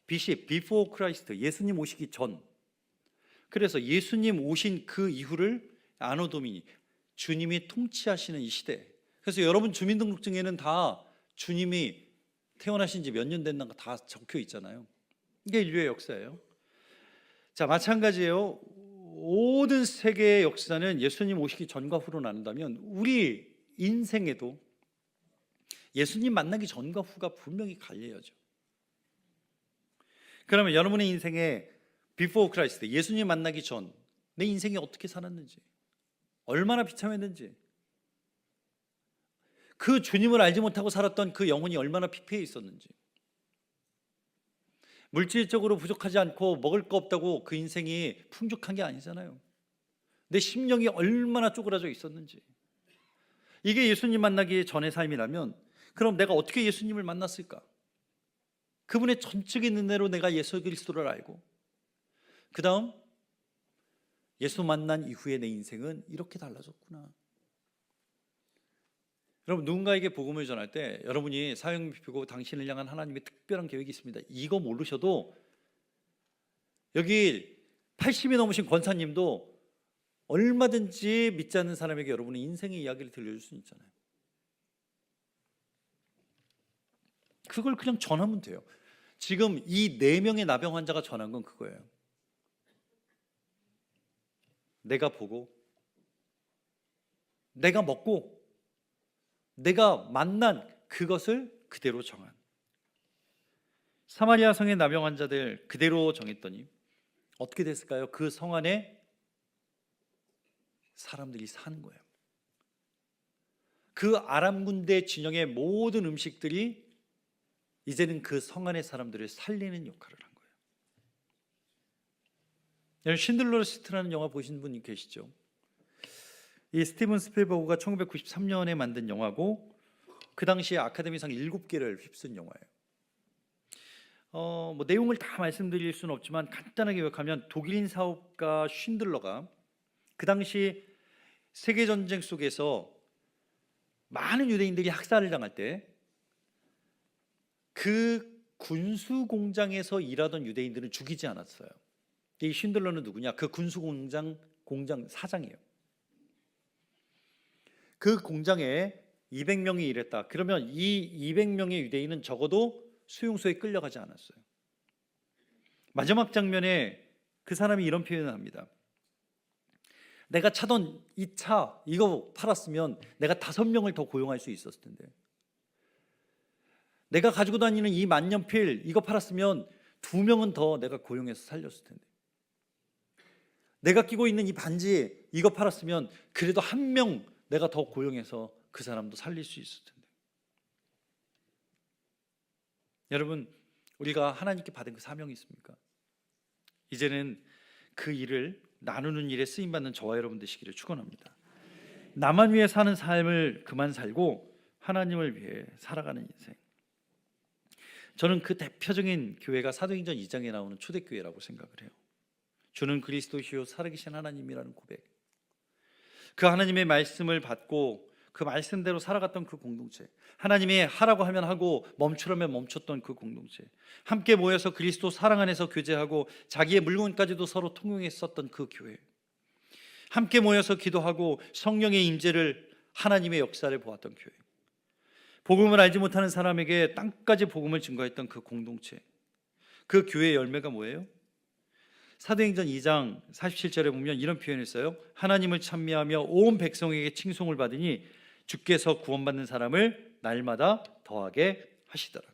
BC, Before Christ, 예수님 오시기 전. 그래서 예수님 오신 그 이후를 아노 도미니, 주님이 통치하시는 이 시대. 그래서 여러분 주민등록증에는 다 주님이 태어나신 지 몇 년 됐나 다 적혀 있잖아요. 이게 인류의 역사예요. 자, 마찬가지예요. 모든 세계의 역사는 예수님 오시기 전과 후로 나눈다면 우리 인생에도 예수님 만나기 전과 후가 분명히 갈려야죠. 그러면 여러분의 인생에 before Christ, 예수님 만나기 전 내 인생이 어떻게 살았는지, 얼마나 비참했는지, 그 주님을 알지 못하고 살았던 그 영혼이 얼마나 피폐해 있었는지, 물질적으로 부족하지 않고 먹을 거 없다고 그 인생이 풍족한 게 아니잖아요. 내 심령이 얼마나 쪼그라져 있었는지, 이게 예수님 만나기 전의 삶이라면 그럼 내가 어떻게 예수님을 만났을까? 그분의 전적인 은혜로 내가 예수 그리스도를 알고 그 다음 예수 만난 이후에 내 인생은 이렇게 달라졌구나. 여러분, 누군가에게 복음을 전할 때 여러분이 사형 입히고 당신을 향한 하나님의 특별한 계획이 있습니다. 이거 모르셔도 여기 80이 넘으신 권사님도 얼마든지 믿지 않는 사람에게 여러분의 인생의 이야기를 들려줄 수 있잖아요. 그걸 그냥 전하면 돼요. 지금 이 4명의 나병 환자가 전한 건 그거예요. 내가 보고, 내가 먹고, 내가 만난 그것을 그대로 정한, 사마리아 성의 나병 환자들 그대로 정했더니 어떻게 됐을까요? 그 성 안에 사람들이 사는 거예요. 그 아람 군대 진영의 모든 음식들이 이제는 그 성 안의 사람들을 살리는 역할을 한 거예요. 여러분, 신들러 리스트라는 영화 보신 분이 계시죠? 이 스티븐 스필버그가 1993년에 만든 영화고 그 당시에 아카데미상 7개를 휩쓴 영화예요. 뭐 내용을 다 말씀드릴 수는 없지만 간단하게 요약하면 독일인 사업가 쉰들러가 그 당시 세계전쟁 속에서 많은 유대인들이 학살을 당할 때 그 군수 공장에서 일하던 유대인들은 죽이지 않았어요. 이 쉰들러는 누구냐? 그 군수 공장 사장이에요. 그 공장에 200명이 일했다. 그러면 이 200명의 유대인은 적어도 수용소에 끌려가지 않았어요. 마지막 장면에 그 사람이 이런 표현을 합니다. 내가 차던 이 차 이거 팔았으면 내가 5명을 더 고용할 수 있었을 텐데, 내가 가지고 다니는 이 만년필 이거 팔았으면 2명은 더 내가 고용해서 살렸을 텐데, 내가 끼고 있는 이 반지 이거 팔았으면 그래도 1명 내가 더 고용해서 그 사람도 살릴 수 있을 텐데. 여러분, 우리가 하나님께 받은 그 사명이 있습니까? 이제는 그 일을 나누는 일에 쓰임받는 저와 여러분 되시기를 축원합니다. 나만 위해 사는 삶을 그만 살고 하나님을 위해 살아가는 인생. 저는 그 대표적인 교회가 사도행전 2장에 나오는 초대교회라고 생각을 해요. 주는 그리스도시요 살아계신 하나님이라는 고백, 그 하나님의 말씀을 받고 그 말씀대로 살아갔던 그 공동체, 하나님이 하라고 하면 하고 멈추라면 멈췄던 그 공동체, 함께 모여서 그리스도 사랑 안에서 교제하고 자기의 물건까지도 서로 통용했었던 그 교회, 함께 모여서 기도하고 성령의 임재를, 하나님의 역사를 보았던 교회, 복음을 알지 못하는 사람에게 땅까지 복음을 증거했던 그 공동체, 그 교회의 열매가 뭐예요? 사도행전 2장 47절에 보면 이런 표현을 써요. 하나님을 찬미하며 온 백성에게 칭송을 받으니 주께서 구원받는 사람을 날마다 더하게 하시더라.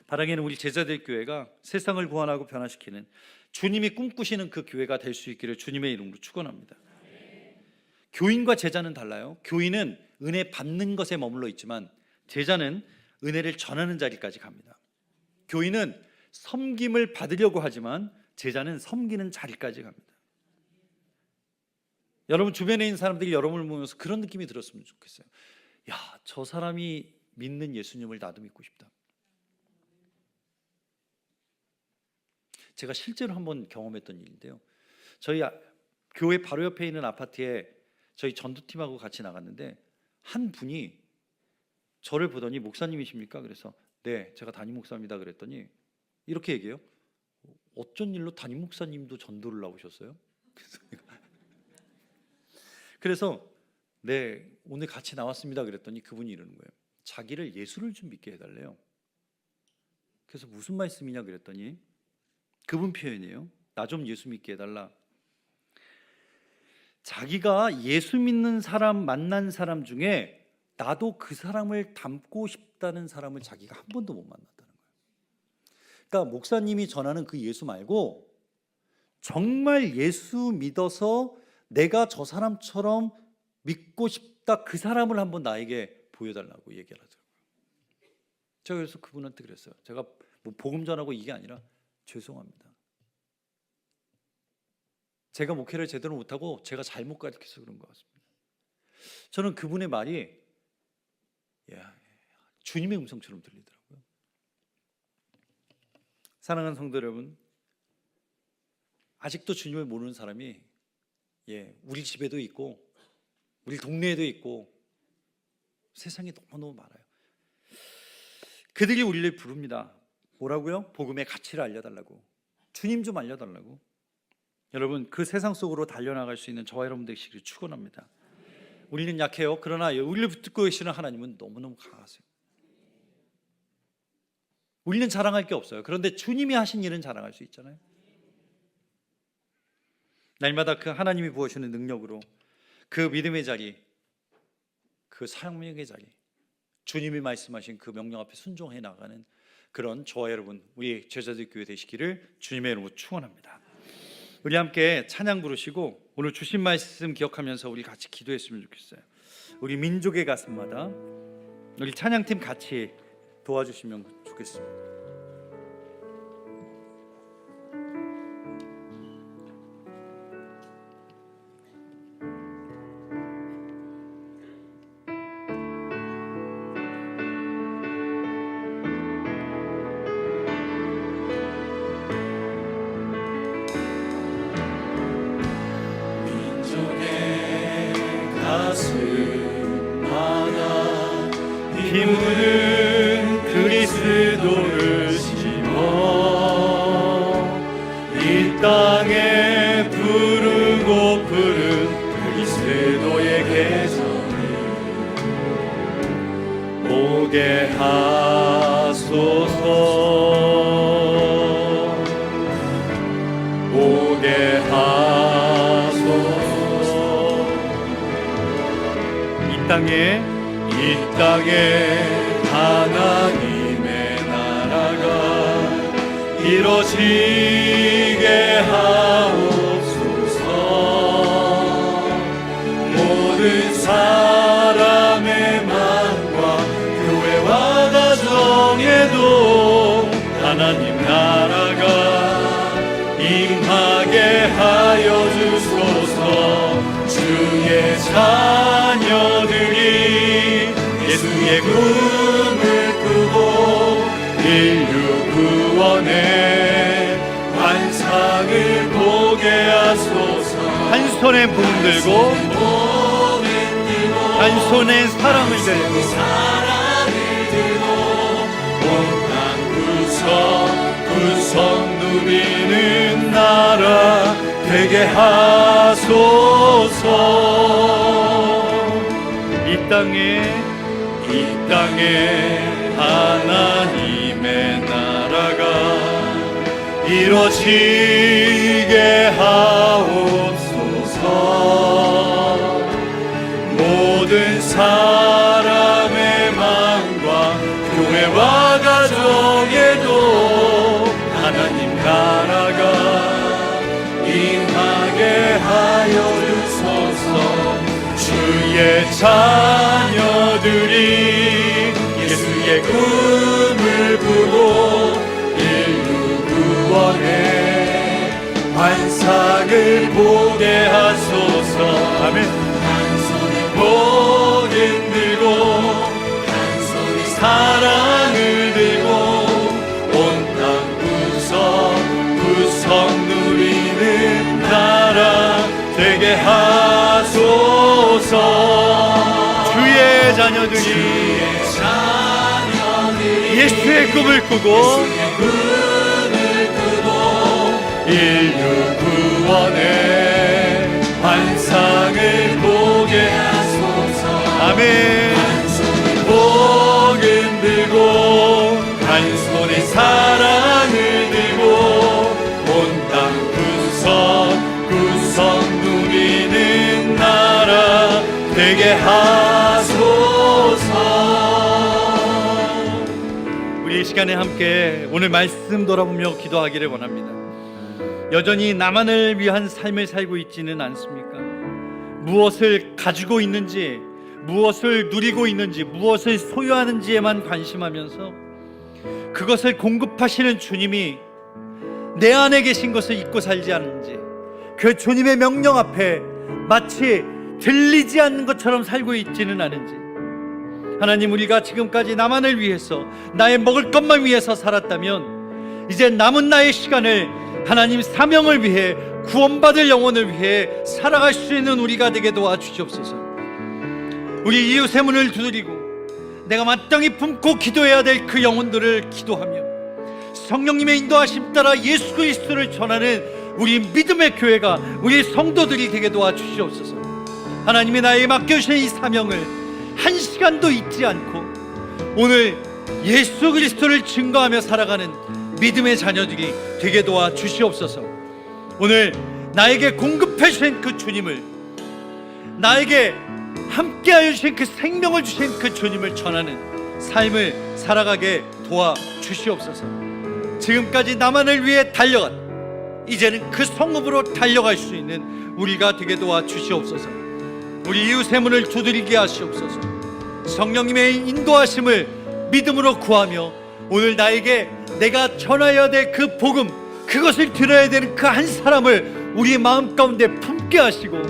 바라기는 우리 제자들 교회가 세상을 구원하고 변화시키는 주님이 꿈꾸시는 그 교회가 될 수 있기를 주님의 이름으로 축원합니다. 교인과 제자는 달라요. 교인은 은혜 받는 것에 머물러 있지만 제자는 은혜를 전하는 자리까지 갑니다. 교인은 섬김을 받으려고 하지만 제자는 섬기는 자리까지 갑니다. 여러분 주변에 있는 사람들이 여러분을 보면서 그런 느낌이 들었으면 좋겠어요. 야, 저 사람이 믿는 예수님을 나도 믿고 싶다. 제가 실제로 한번 경험했던 일인데요. 저희 교회 바로 옆에 있는 아파트에 저희 전도팀하고 같이 나갔는데 한 분이 저를 보더니 목사님이십니까? 그래서 네, 제가 담임 목사입니다. 그랬더니 이렇게 얘기해요. 어쩐 일로 담임 목사님도 전도를 나오셨어요? 그래서 네, 오늘 같이 나왔습니다 그랬더니 그분이 이러는 거예요. 자기를 예수를 좀 믿게 해달래요. 그래서 무슨 말씀이냐 그랬더니 그분 표현이에요. 나 좀 예수 믿게 해달라. 자기가 예수 믿는 사람 만난 사람 중에 나도 그 사람을 닮고 싶다는 사람을 자기가 한 번도 못 만났다는 거예요. 그러니까 목사님이 전하는 그 예수 말고 정말 예수 믿어서 내가 저 사람처럼 믿고 싶다, 그 사람을 한번 나에게 보여달라고 얘기를 하더라고요. 제가 그래서 그분한테 그랬어요. 제가 뭐 복음 전하고 이게 아니라 죄송합니다. 제가 목회를 제대로 못하고 제가 잘못 가르쳐서 그런 것 같습니다. 저는 그분의 말이 주님의 음성처럼 들리더라고요. 사랑하는 성도 여러분, 아직도 주님을 모르는 사람이 우리 집에도 있고 우리 동네에도 있고 세상에 너무너무 많아요. 그들이 우리를 부릅니다. 뭐라고요? 복음의 가치를 알려달라고, 주님 좀 알려달라고. 여러분, 그 세상 속으로 달려나갈 수 있는 저와 여러분 되시기를 축원합니다. 우리는 약해요. 그러나 우리를 붙들고 계시는 하나님은 너무너무 강하세요. 우리는 자랑할 게 없어요. 그런데 주님이 하신 일은 자랑할 수 있잖아요. 날마다 그 하나님이 부어주는 능력으로 그 믿음의 자리, 그 사명의 자리, 주님이 말씀하신 그 명령 앞에 순종해 나가는 그런 저와 여러분, 우리 제자들 교회 되시기를 주님의 이름으로 축원합니다. 우리 함께 찬양 부르시고 오늘 주신 말씀 기억하면서 우리 같이 기도했으면 좋겠어요. 우리 민족의 가슴마다 우리 찬양팀 같이 도와주시면 좋겠습니다. 힘은 그리스도를 심어 이 땅에 푸르고 푸른 그리스도의 계절이 오게 하소서, 오게 하소서. 이 땅에 하나님의 나라가 이루어지게 하옵소서. 모든 사람의 마음과 교회와 가정에도 하나님 나라가 임하게 하여 주소서. 주의 자녀들이 예수의 꿈을 꾸고 인류 구원의 환상을 보게 하소서. 한 손에 복음 들고 한 손에 사랑을 들고 온 땅 구석 누리는 나라 되게 하소서. 이 땅에 하나님의 나라가 이루어지게 하옵소서. 모든 사람의 마음과 교회와 가정에도 하나님 나라가 임하게 하여 주소서. 주의 자녀들이 예수의 꿈을 꾸고 인류 구원의 환상을 보게 하소서. 아멘. 한 손에 복음 들고 한 손에 사랑을 들고 온 땅 구석 누리는 나라 되게 하소서. 주의 자녀들이 예수의 꿈을 꾸고 인류 구원의 환상을 보게 하소서. 아멘. 한 손에 복음 들고 한 손에 사랑을 들고 온 땅 구석 누리는 나라 되게 하소서. 우리 이 시간에 함께 오늘 말씀 돌아보며 기도하기를 원합니다. 여전히 나만을 위한 삶을 살고 있지는 않습니까? 무엇을 가지고 있는지, 무엇을 누리고 있는지, 무엇을 소유하는지에만 관심하면서 그것을 공급하시는 주님이 내 안에 계신 것을 잊고 살지 않는지, 그 주님의 명령 앞에 마치 들리지 않는 것처럼 살고 있지는 않은지, 하나님, 우리가 지금까지 나만을 위해서, 나의 먹을 것만 위해서 살았다면 이제 남은 나의 시간을 하나님 사명을 위해, 구원받을 영혼을 위해 살아갈 수 있는 우리가 되게 도와주시옵소서. 우리 이웃의 문을 두드리고 내가 마땅히 품고 기도해야 될 그 영혼들을 기도하며 성령님의 인도하심 따라 예수 그리스도를 전하는 우리 믿음의 교회가, 우리 성도들이 되게 도와주시옵소서. 하나님이 나에게 맡겨주신 이 사명을 한 시간도 잊지 않고 오늘 예수 그리스도를 증거하며 살아가는 믿음의 자녀들이 되게 도와주시옵소서. 오늘 나에게 공급해 주신 그 주님을, 나에게 함께하여 주신 그 생명을 주신 그 주님을 전하는 삶을 살아가게 도와주시옵소서. 지금까지 나만을 위해 달려간, 이제는 그 성읍으로 달려갈 수 있는 우리가 되게 도와주시옵소서. 우리 이웃의 문을 두드리게 하시옵소서. 성령님의 인도하심을 믿음으로 구하며 오늘 나에게 내가 전하여야 될 그 복음, 그것을 들어야 되는 그 한 사람을 우리 마음 가운데 품게 하시고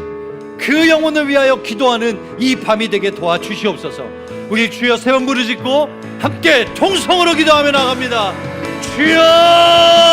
그 영혼을 위하여 기도하는 이 밤이 되게 도와주시옵소서. 우리 주여 세 번 부르짖고 함께 통성으로 기도하며 나갑니다. 주여!